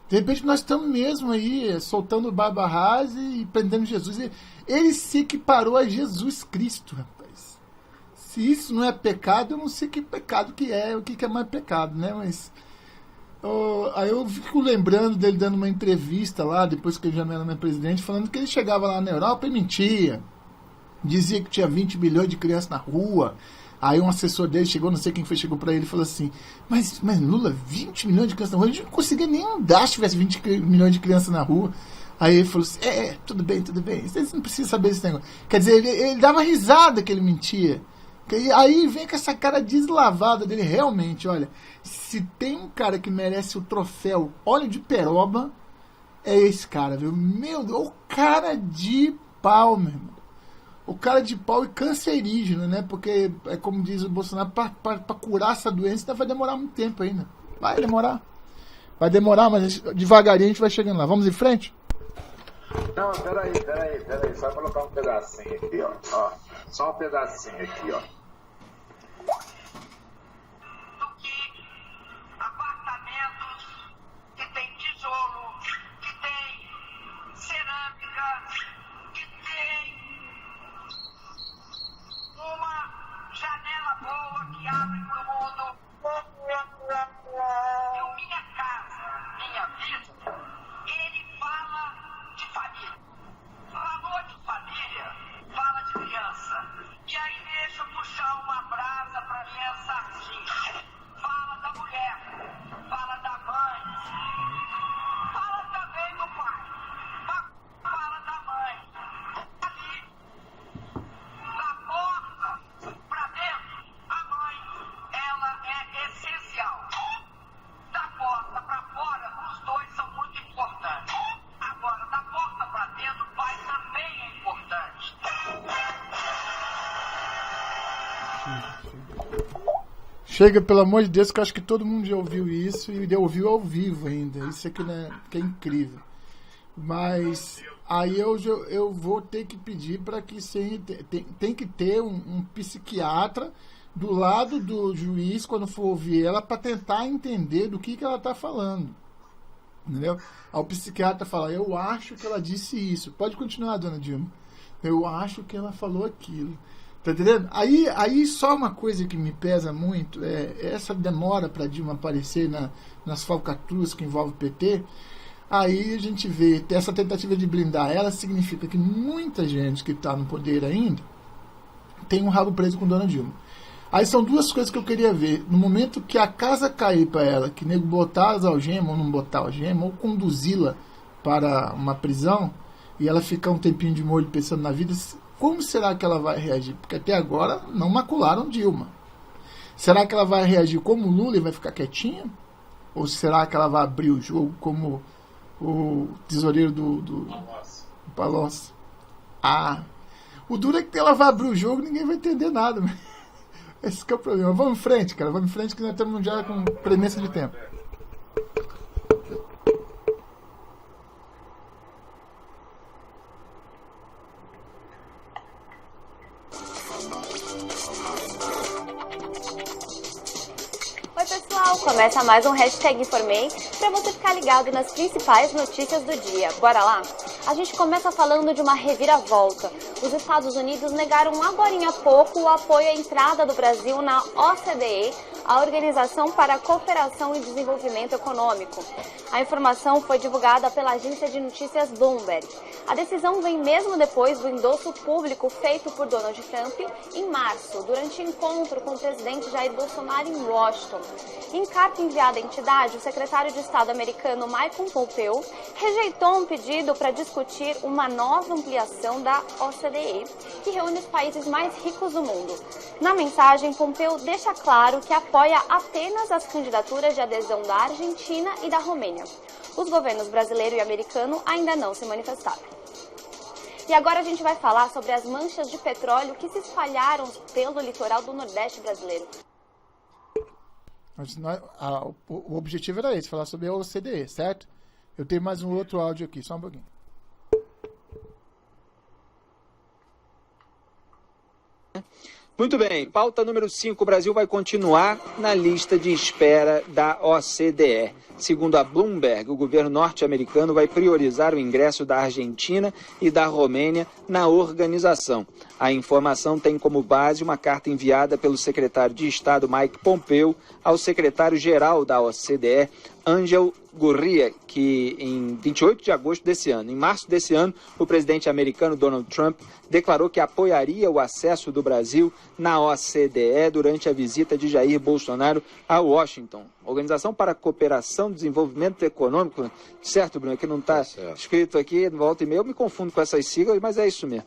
De repente nós estamos mesmo aí soltando o Barba Rasa e prendendo Jesus. Ele se equiparou a Jesus Cristo, rapaz. Se isso não é pecado, eu não sei que pecado que é, o que é mais pecado, né? Mas aí eu fico lembrando dele dando uma entrevista lá, depois que ele já era presidente, falando que ele chegava lá na Europa e mentia. Dizia que tinha 20 milhões de crianças na rua. Aí um assessor dele chegou, não sei quem foi, chegou pra ele e falou assim, mas Lula, 20 milhões de crianças na rua, a gente não conseguia nem andar se tivesse 20 milhões de crianças na rua. Aí ele falou assim, tudo bem, vocês não precisam saber desse negócio. Quer dizer, ele dava risada que ele mentia. Aí vem com essa cara deslavada dele, realmente, olha, se tem um cara que merece o troféu óleo de peroba, é esse cara, viu? Meu Deus, o cara de pau, meu irmão. O cara de pau é cancerígeno, né? Porque, é como diz o Bolsonaro, para curar essa doença vai demorar muito tempo ainda. Vai demorar, mas devagarinho a gente vai chegando lá. Vamos em frente? Não, peraí. Só colocar um pedacinho aqui, ó. Só um pedacinho aqui, ó. Do que apartamentos que tem tijolo, que tem cerâmica, que tem uma janela boa que abre para o mundo. E o Minha Casa, Minha Vida, ele fala de família. Falou de família, fala de criança. E aí deixa eu puxar uma brasa para minha sardinha. Fala da mulher, fala da mãe, fala também do pai, fala da mãe. Ali, da porta para dentro, a mãe, ela é essencial. Da porta para fora, os dois são muito importantes. Agora, da porta para dentro, o pai também é importante. Chega, pelo amor de Deus, que eu acho que todo mundo já ouviu isso e ouviu ao vivo ainda. Isso aqui, né, que é incrível. Mas aí eu vou ter que pedir para que tem que ter um psiquiatra do lado do juiz quando for ouvir ela para tentar entender do que ela está falando. Entendeu? Aí o psiquiatra fala, eu acho que ela disse isso. Pode continuar, dona Dilma. Eu acho que ela falou aquilo. Tá entendendo? Aí só uma coisa que me pesa muito é essa demora para Dilma aparecer nas falcatruas que envolvem o PT. Aí a gente vê, essa tentativa de blindar ela significa que muita gente que está no poder ainda tem um rabo preso com dona Dilma. Aí são duas coisas que eu queria ver. No momento que a casa cair para ela, que nego botar as algemas ou não botar algema, ou conduzi-la para uma prisão, e ela ficar um tempinho de molho pensando na vida, como será que ela vai reagir? Porque até agora não macularam Dilma. Será que ela vai reagir como Lula e vai ficar quietinha? Ou será que ela vai abrir o jogo como o tesoureiro do Palocci? O duro é que ela vai abrir o jogo e ninguém vai entender nada. Esse que é o problema. Vamos em frente, cara. Vamos em frente que nós estamos já com premessa de tempo. Começa mais um Hashtag Informei para você ficar ligado nas principais notícias do dia. Bora lá? A gente começa falando de uma reviravolta. Os Estados Unidos negaram agorinha há pouco o apoio à entrada do Brasil na OCDE, a Organização para a Cooperação e Desenvolvimento Econômico. A informação foi divulgada pela agência de notícias Bloomberg. A decisão vem mesmo depois do endosso público feito por Donald Trump em março, durante encontro com o presidente Jair Bolsonaro em Washington. Em carta enviada à entidade, o secretário de Estado americano Mike Pompeo rejeitou um pedido para discutir uma nova ampliação da OCDE, que reúne os países mais ricos do mundo. Na mensagem, Pompeo deixa claro que apoia apenas as candidaturas de adesão da Argentina e da Romênia. Os governos brasileiro e americano ainda não se manifestaram. E agora a gente vai falar sobre as manchas de petróleo que se espalharam pelo litoral do Nordeste brasileiro. O objetivo era esse, falar sobre a OCDE, certo? Eu tenho mais um outro áudio aqui, só um pouquinho. Muito bem, pauta número 5, o Brasil vai continuar na lista de espera da OCDE. Segundo a Bloomberg, o governo norte-americano vai priorizar o ingresso da Argentina e da Romênia na organização. A informação tem como base uma carta enviada pelo secretário de Estado Mike Pompeo ao secretário-geral da OCDE, Angel Gurria, que em 28 de agosto desse ano, em março desse ano, o presidente americano Donald Trump declarou que apoiaria o acesso do Brasil na OCDE durante a visita de Jair Bolsonaro a Washington. Organização para a Cooperação e Desenvolvimento Econômico, certo, Bruno? Que não está escrito aqui, volta e meia, eu me confundo com essas siglas, mas é isso mesmo.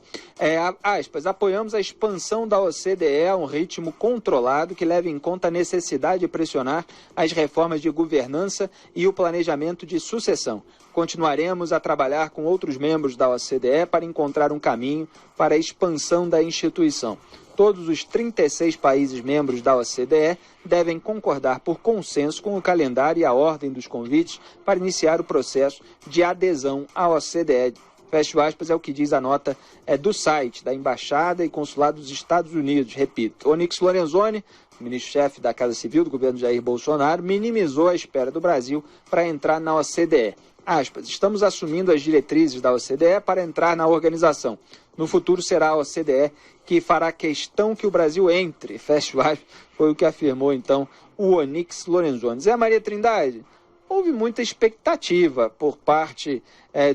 Aspas, apoiamos a expansão da OCDE a um ritmo controlado que leve em conta a necessidade de pressionar as reformas de governança e o planejamento de sucessão. Continuaremos a trabalhar com outros membros da OCDE para encontrar um caminho para a expansão da instituição. Todos os 36 países membros da OCDE devem concordar por consenso com o calendário e a ordem dos convites para iniciar o processo de adesão à OCDE. Fecho aspas, é o que diz a nota do site da Embaixada e Consulado dos Estados Unidos. Repito, Onyx Lorenzoni, ministro-chefe da Casa Civil do governo Jair Bolsonaro, minimizou a espera do Brasil para entrar na OCDE. Aspas, estamos assumindo as diretrizes da OCDE para entrar na organização. No futuro será a OCDE que fará questão que o Brasil entre. Fecho aspas, foi o que afirmou então o Onyx Lorenzoni. Zé Maria Trindade, houve muita expectativa por parte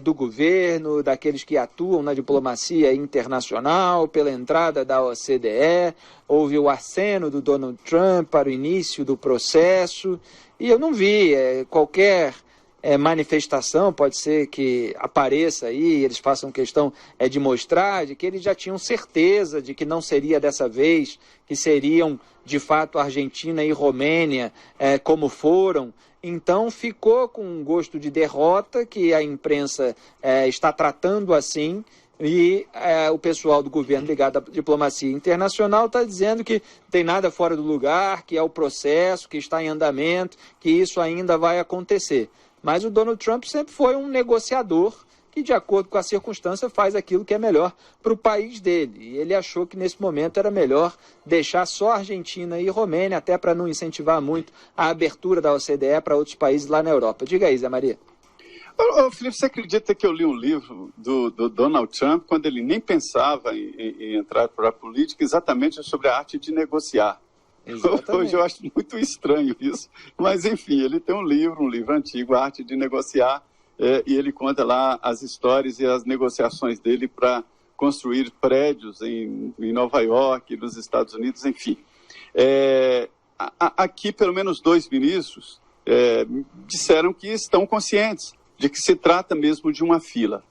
do governo, daqueles que atuam na diplomacia internacional, pela entrada da OCDE, houve o aceno do Donald Trump para o início do processo, e eu não vi qualquer manifestação, pode ser que apareça aí, eles façam questão de mostrar, de que eles já tinham certeza de que não seria dessa vez, que seriam de fato Argentina e Romênia como foram. Então ficou com um gosto de derrota que a imprensa está tratando assim, e o pessoal do governo ligado à diplomacia internacional está dizendo que não tem nada fora do lugar, que é o processo, que está em andamento, que isso ainda vai acontecer. Mas o Donald Trump sempre foi um negociador que, de acordo com a circunstância, faz aquilo que é melhor para o país dele. E ele achou que, nesse momento, era melhor deixar só Argentina e Romênia, até para não incentivar muito a abertura da OCDE para outros países lá na Europa. Diga aí, Zé Maria. Felipe, você acredita que eu li um livro do Donald Trump, quando ele nem pensava em entrar para a política, exatamente sobre a arte de negociar? Exatamente. Hoje eu acho muito estranho isso, mas enfim, ele tem um livro antigo, A Arte de Negociar, e ele conta lá as histórias e as negociações dele para construir prédios em Nova York, nos Estados Unidos, enfim. Aqui, pelo menos 2 ministros disseram que estão conscientes de que se trata mesmo de uma fila.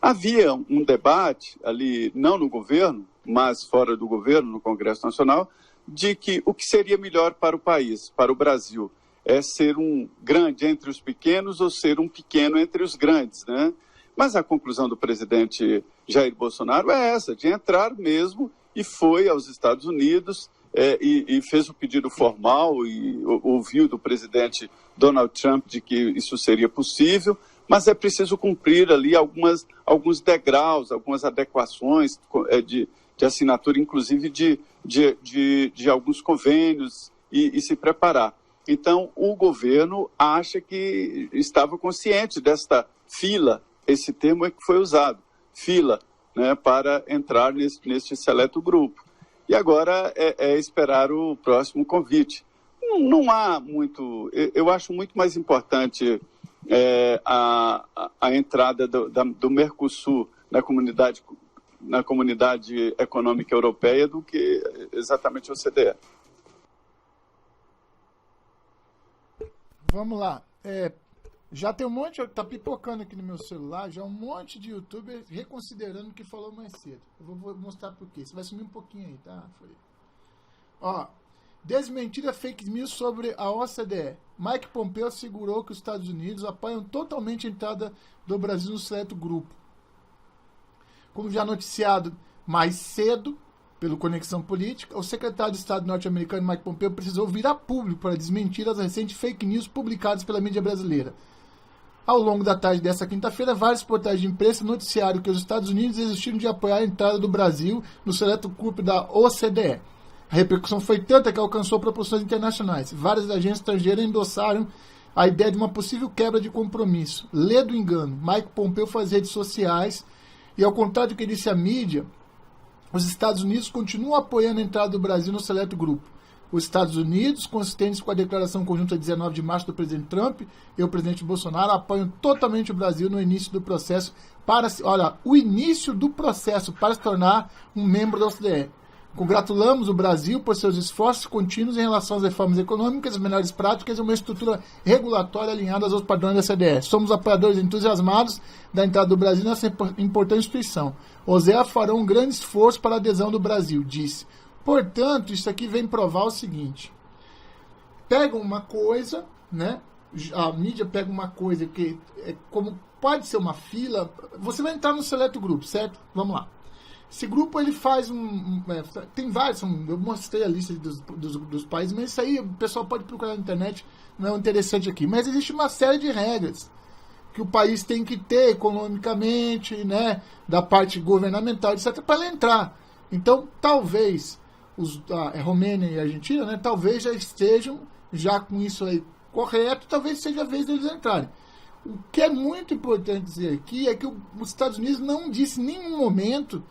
Havia um debate ali, não no governo, mas fora do governo, no Congresso Nacional, de que o que seria melhor para o país, para o Brasil, é ser um grande entre os pequenos ou ser um pequeno entre os grandes, né? Mas a conclusão do presidente Jair Bolsonaro é essa, de entrar mesmo, e foi aos Estados Unidos e fez o pedido formal e ouviu do presidente Donald Trump de que isso seria possível, mas é preciso cumprir ali alguns degraus, algumas adequações de assinatura, inclusive de alguns convênios e se preparar. Então, o governo acha que estava consciente desta fila, esse termo é que foi usado, fila, né, para entrar neste seleto grupo. E agora é esperar o próximo convite. Não há muito... Eu acho muito mais importante a entrada do Mercosul na Comunidade Econômica Europeia do que exatamente a OCDE. Vamos lá. Já tem um monte, tá pipocando aqui no meu celular, já um monte de youtuber reconsiderando o que falou mais cedo. Eu vou mostrar por quê. Você vai sumir um pouquinho aí, tá? Ó, desmentida fake news sobre a OCDE. Mike Pompeo assegurou que os Estados Unidos apoiam totalmente a entrada do Brasil no seleto grupo. Como já noticiado mais cedo, pelo Conexão Política, o secretário de Estado norte-americano Mike Pompeo precisou vir a público para desmentir as recentes fake news publicadas pela mídia brasileira. Ao longo da tarde desta quinta-feira, vários portais de imprensa noticiaram que os Estados Unidos desistiram de apoiar a entrada do Brasil no seleto grupo da OCDE. A repercussão foi tanta que alcançou proporções internacionais. Várias agências estrangeiras endossaram a ideia de uma possível quebra de compromisso. Lê do engano. Mike Pompeo faz redes sociais e, ao contrário do que disse a mídia, os Estados Unidos continuam apoiando a entrada do Brasil no seleto grupo. Os Estados Unidos, consistentes com a declaração conjunta de 19 de março do presidente Trump e o presidente Bolsonaro, apoiam totalmente o Brasil no início do processo para se tornar um membro da OCDE. Congratulamos o Brasil por seus esforços contínuos em relação às reformas econômicas, melhores práticas e uma estrutura regulatória alinhada aos padrões da OCDE. Somos apoiadores entusiasmados da entrada do Brasil nessa importante instituição. OSEA fará um grande esforço para a adesão do Brasil, disse. Portanto, isso aqui vem provar o seguinte. Pegam uma coisa, né? A mídia pega uma coisa que é como pode ser uma fila. Você vai entrar no seleto grupo, certo? Vamos lá. Esse grupo ele faz tem vários, eu mostrei a lista dos países, mas isso aí o pessoal pode procurar na internet, não é interessante aqui. Mas existe uma série de regras que o país tem que ter economicamente, né, da parte governamental, etc., para ele entrar. Então, talvez Romênia e Argentina, né, talvez já estejam já com isso aí correto, talvez seja a vez deles entrarem. O que é muito importante dizer aqui é que os Estados Unidos não disse em nenhum momento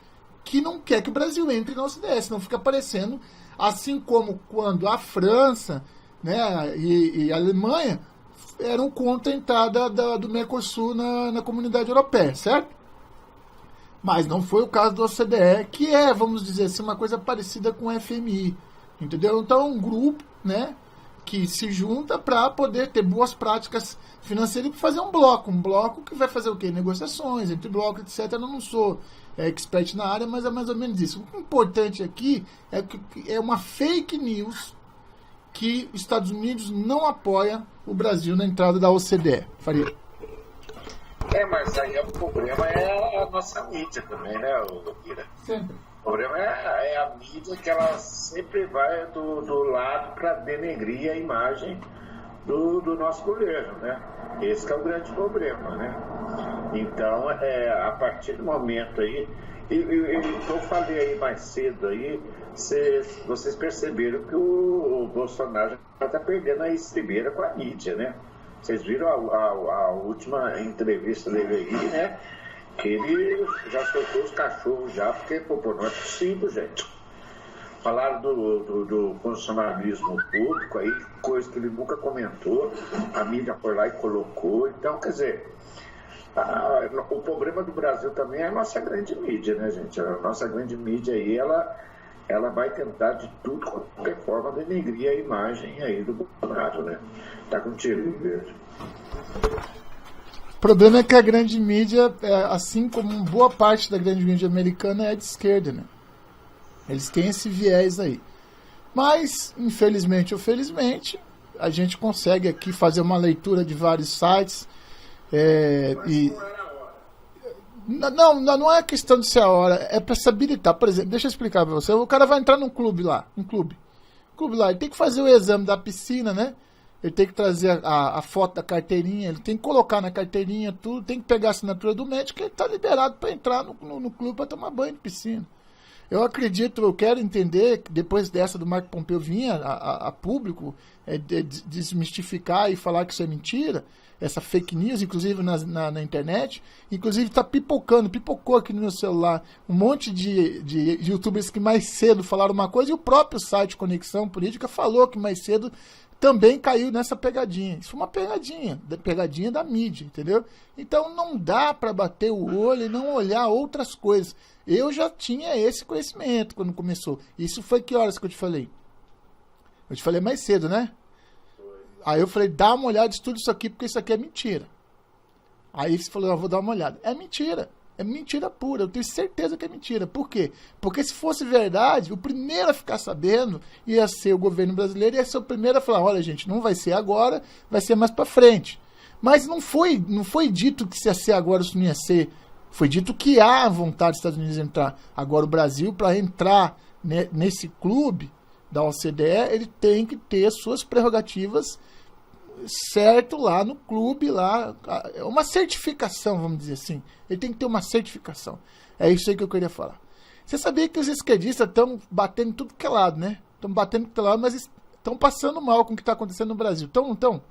que não quer que o Brasil entre na OCDE, senão fica parecendo, assim como quando a França, né, e a Alemanha eram contra a entrada do Mercosul na comunidade europeia, certo? Mas não foi o caso do OCDE, que é, vamos dizer assim, uma coisa parecida com o FMI, entendeu? Então é um grupo, né, que se junta para poder ter boas práticas financeiras e fazer um bloco que vai fazer o quê? Negociações entre blocos, etc. Eu não sou expert na área, mas é mais ou menos isso. O importante aqui é que é uma fake news que os Estados Unidos não apoia o Brasil na entrada da OCDE. Faria. Mas aí o problema é a nossa mídia também, né, Kira? Sempre. O problema é a mídia que ela sempre vai do lado para denegrir a imagem do nosso governo, né? Esse que é o grande problema, né? Então, a partir do momento aí, eu falei aí mais cedo aí, vocês perceberam que o Bolsonaro já está perdendo a estribeira com a mídia, né? Vocês viram a última entrevista dele aí, né? Que ele já soltou os cachorros já, porque, não é possível, gente. Falaram do funcionalismo público aí, coisa que ele nunca comentou, a mídia foi lá e colocou. Então, quer dizer, o problema do Brasil também é a nossa grande mídia, né, gente? A nossa grande mídia aí, ela vai tentar de tudo, de qualquer forma, denegrir a imagem aí do Bolsonaro, né? Tá contigo, Pedro. O problema é que a grande mídia, assim como boa parte da grande mídia americana, é de esquerda, né? Eles têm esse viés aí. Mas, infelizmente ou felizmente, a gente consegue aqui fazer uma leitura de vários sites. Não é questão de ser a hora, é para se habilitar. Por exemplo, deixa eu explicar para você. O cara vai entrar num clube lá, ele tem que fazer o exame da piscina, né? Ele tem que trazer a foto da carteirinha, ele tem que colocar na carteirinha tudo, tem que pegar a assinatura do médico, ele está liberado para entrar no clube para tomar banho de piscina. Eu quero entender que depois dessa do Mike Pompeo vir a público desmistificar e falar que isso é mentira, essa fake news, inclusive na internet, inclusive pipocou aqui no meu celular um monte de youtubers que mais cedo falaram uma coisa e o próprio site Conexão Política falou que mais cedo também caiu nessa pegadinha. Isso foi uma pegadinha da mídia, entendeu? Então não dá para bater o olho e não olhar outras coisas. Eu já tinha esse conhecimento quando começou. Isso foi que horas que eu te falei? Eu te falei mais cedo, né? Aí eu falei, dá uma olhada, estuda isso aqui, porque isso aqui é mentira. Aí você falou, eu vou dar uma olhada. É mentira. É mentira pura. Eu tenho certeza que é mentira. Por quê? Porque se fosse verdade, o primeiro a ficar sabendo ia ser o governo brasileiro, ia ser o primeiro a falar, olha, gente, não vai ser agora, vai ser mais pra frente. Mas não foi dito que se ia ser agora, isso não ia ser. Foi dito que há vontade dos Estados Unidos de entrar. Agora o Brasil, para entrar nesse clube da OCDE, ele tem que ter suas prerrogativas certo lá no clube, lá, uma certificação, vamos dizer assim. Ele tem que ter uma certificação. É isso aí que eu queria falar. Você sabia que os esquerdistas estão batendo em tudo que é lado, né? Estão batendo em tudo que é lado, mas estão passando mal com o que está acontecendo no Brasil. Então, não estão?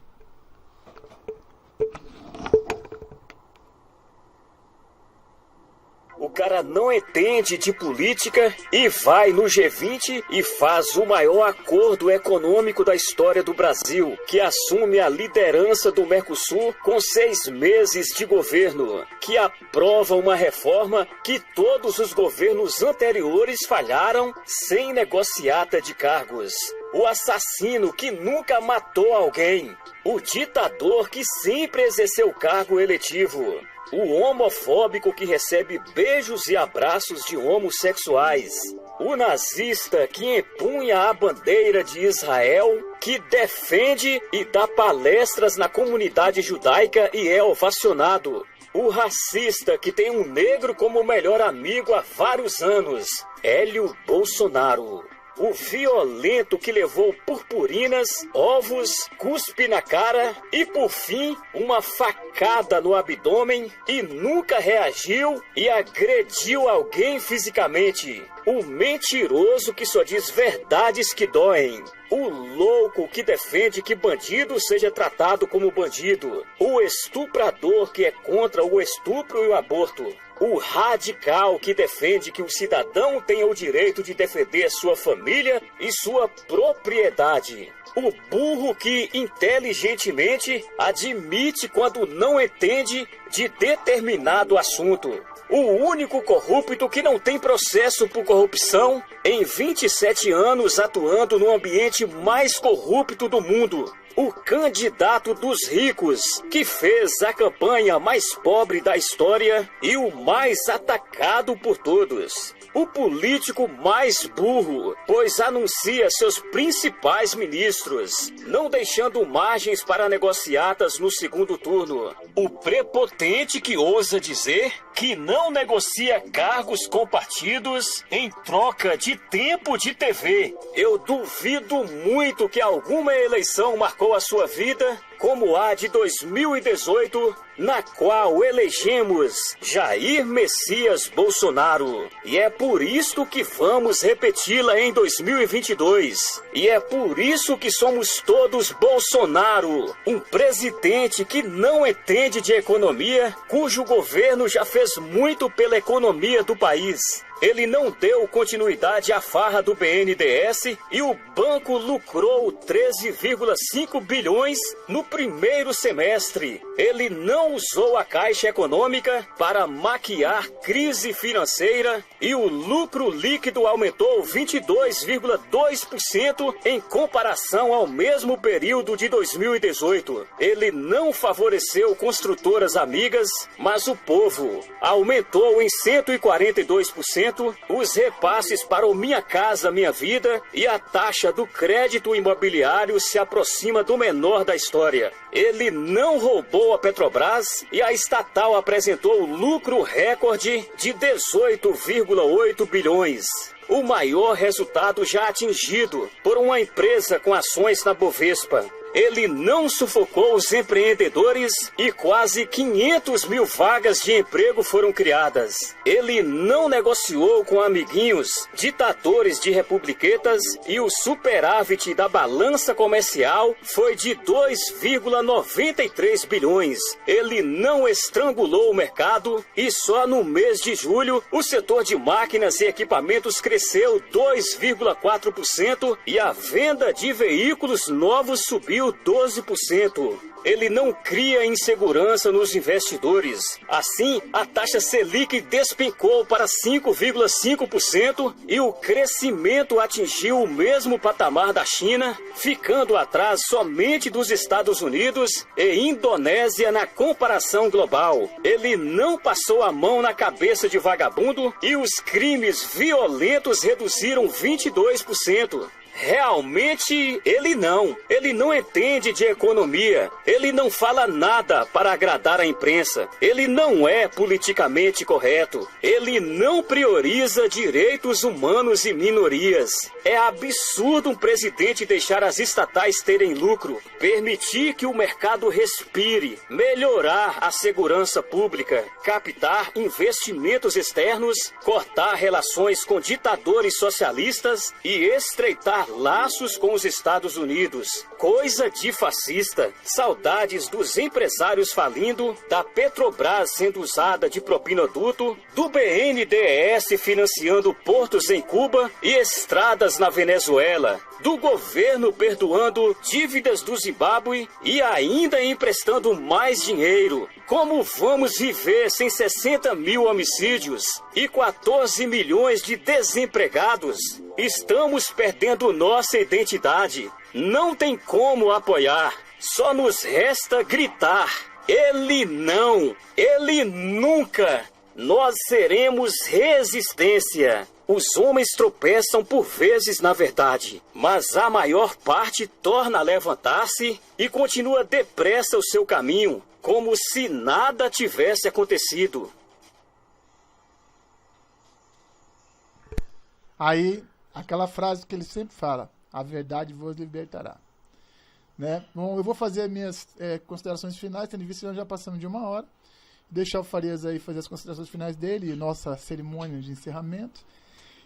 O cara não entende de política e vai no G20 e faz o maior acordo econômico da história do Brasil, que assume a liderança do Mercosul com 6 meses de governo, que aprova uma reforma que todos os governos anteriores falharam sem negociata de cargos. O assassino que nunca matou alguém, o ditador que sempre exerceu cargo eletivo, o homofóbico que recebe beijos e abraços de homossexuais, o nazista que empunha a bandeira de Israel, que defende e dá palestras na comunidade judaica e é ovacionado, o racista que tem um negro como melhor amigo há vários anos, Hélio Bolsonaro. O violento que levou purpurinas, ovos, cuspe na cara e, por fim, uma facada no abdômen e nunca reagiu e agrediu alguém fisicamente. O mentiroso que só diz verdades que doem. O louco que defende que bandido seja tratado como bandido. O estuprador que é contra o estupro e o aborto. O radical que defende que o cidadão tenha o direito de defender sua família e sua propriedade. O burro que inteligentemente admite quando não entende de determinado assunto. O único corrupto que não tem processo por corrupção em 27 anos atuando no ambiente mais corrupto do mundo. O candidato dos ricos, que fez a campanha mais pobre da história e o mais atacado por todos. O político mais burro, pois anuncia seus principais ministros, não deixando margens para negociatas no segundo turno. O prepotente que ousa dizer que não negocia cargos com partidos em troca de tempo de TV. Eu duvido muito que alguma eleição marcou a sua vida como a de 2018, na qual elegemos Jair Messias Bolsonaro. E é por isso que vamos repeti-la em 2022. E é por isso que somos todos Bolsonaro, um presidente que não entende de economia, cujo governo já fez muito pela economia do país. Ele não deu continuidade à farra do BNDES e o banco lucrou 13,5 bilhões no primeiro semestre. Ele não usou a Caixa Econômica para maquiar crise financeira e o lucro líquido aumentou 22,2% em comparação ao mesmo período de 2018. Ele não favoreceu construtoras amigas, mas o povo aumentou em 142% os repasses para o Minha Casa Minha Vida e a taxa do crédito imobiliário se aproxima do menor da história. Ele não roubou a Petrobras e a estatal apresentou lucro recorde de 18,8 bilhões. O maior resultado já atingido por uma empresa com ações na Bovespa. Ele não sufocou os empreendedores e quase 500 mil vagas de emprego foram criadas. Ele não negociou com amiguinhos, ditadores de republiquetas e o superávit da balança comercial foi de 2,93 bilhões. Ele não estrangulou o mercado e só no mês de julho o setor de máquinas e equipamentos cresceu 2,4% e a venda de veículos novos subiu 12%. Ele não cria insegurança nos investidores. Assim, a taxa Selic despencou para 5,5% e o crescimento atingiu o mesmo patamar da China, ficando atrás somente dos Estados Unidos e Indonésia na comparação global. Ele não passou a mão na cabeça de vagabundo e os crimes violentos reduziram 22%. Realmente, ele não entende de economia, ele não fala nada para agradar a imprensa, ele não é politicamente correto, ele não prioriza direitos humanos e minorias. É absurdo um presidente deixar as estatais terem lucro, permitir que o mercado respire, melhorar a segurança pública, captar investimentos externos, cortar relações com ditadores socialistas e estreitar laços com os Estados Unidos. Coisa de fascista. Saudades dos empresários falindo, da Petrobras sendo usada de propinoduto, do BNDES financiando portos em Cuba e estradas na Venezuela, do governo perdoando dívidas do Zimbábue e ainda emprestando mais dinheiro. Como vamos viver sem 60 mil homicídios e 14 milhões de desempregados? Estamos perdendo nossa identidade. Não tem como apoiar. Só nos resta gritar. Ele não. Ele nunca. Nós seremos resistência. Os homens tropeçam por vezes na verdade, mas a maior parte torna a levantar-se e continua depressa o seu caminho, como se nada tivesse acontecido. Aí, aquela frase que ele sempre fala, a verdade vos libertará. Né? Bom, eu vou fazer minhas considerações finais, tendo visto que nós já passamos de 1 hora. Deixar o Farias aí fazer as considerações finais dele e nossa cerimônia de encerramento.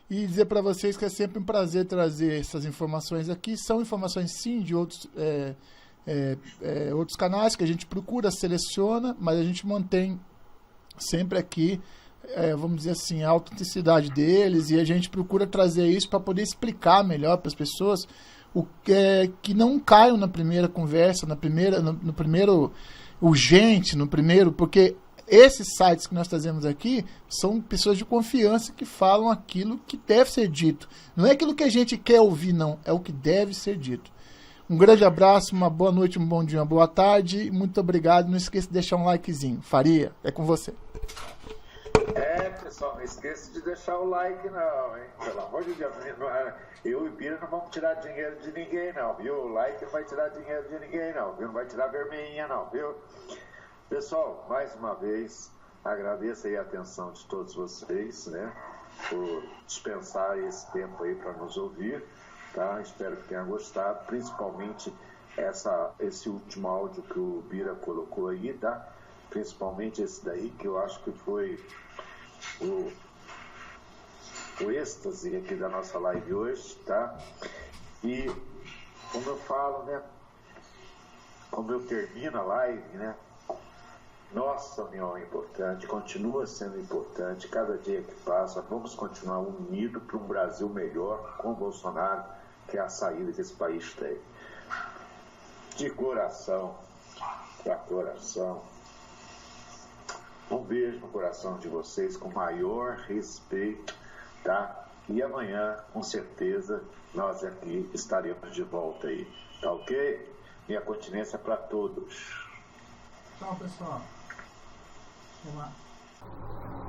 E dizer para vocês que é sempre um prazer trazer essas informações aqui. São informações, sim, de outros canais que a gente procura, seleciona, mas a gente mantém sempre aqui, vamos dizer assim, a autenticidade deles, e a gente procura trazer isso para poder explicar melhor para as pessoas que não caiam na primeira conversa, no primeiro urgente, porque esses sites que nós trazemos aqui são pessoas de confiança que falam aquilo que deve ser dito. Não é aquilo que a gente quer ouvir, não. É o que deve ser dito. Um grande abraço, uma boa noite, um bom dia, uma boa tarde. Muito obrigado. Não esqueça de deixar um likezinho. Faria, é com você. Pessoal, não esqueça de deixar o like, não, hein? Pelo amor de Deus. Eu e Bira não vamos tirar dinheiro de ninguém, não, viu? O like não vai tirar dinheiro de ninguém, não, viu? Não vai tirar vermelhinha, não, viu? Pessoal, mais uma vez, agradeço aí a atenção de todos vocês, né, por dispensar esse tempo aí para nos ouvir, tá? Espero que tenham gostado, principalmente esse último áudio que o Bira colocou aí, tá? Principalmente esse daí, que eu acho que foi o êxtase aqui da nossa live hoje, tá? E, como eu falo, né, como eu termino a live, né, nossa união é importante, continua sendo importante, cada dia que passa, vamos continuar unidos para um Brasil melhor com o Bolsonaro, que é a saída que esse país tem. De coração, para coração, um beijo no coração de vocês com maior respeito, tá? E amanhã, com certeza, nós aqui estaremos de volta aí, tá ok? Minha continência para todos. Tchau, pessoal. Vamos lá.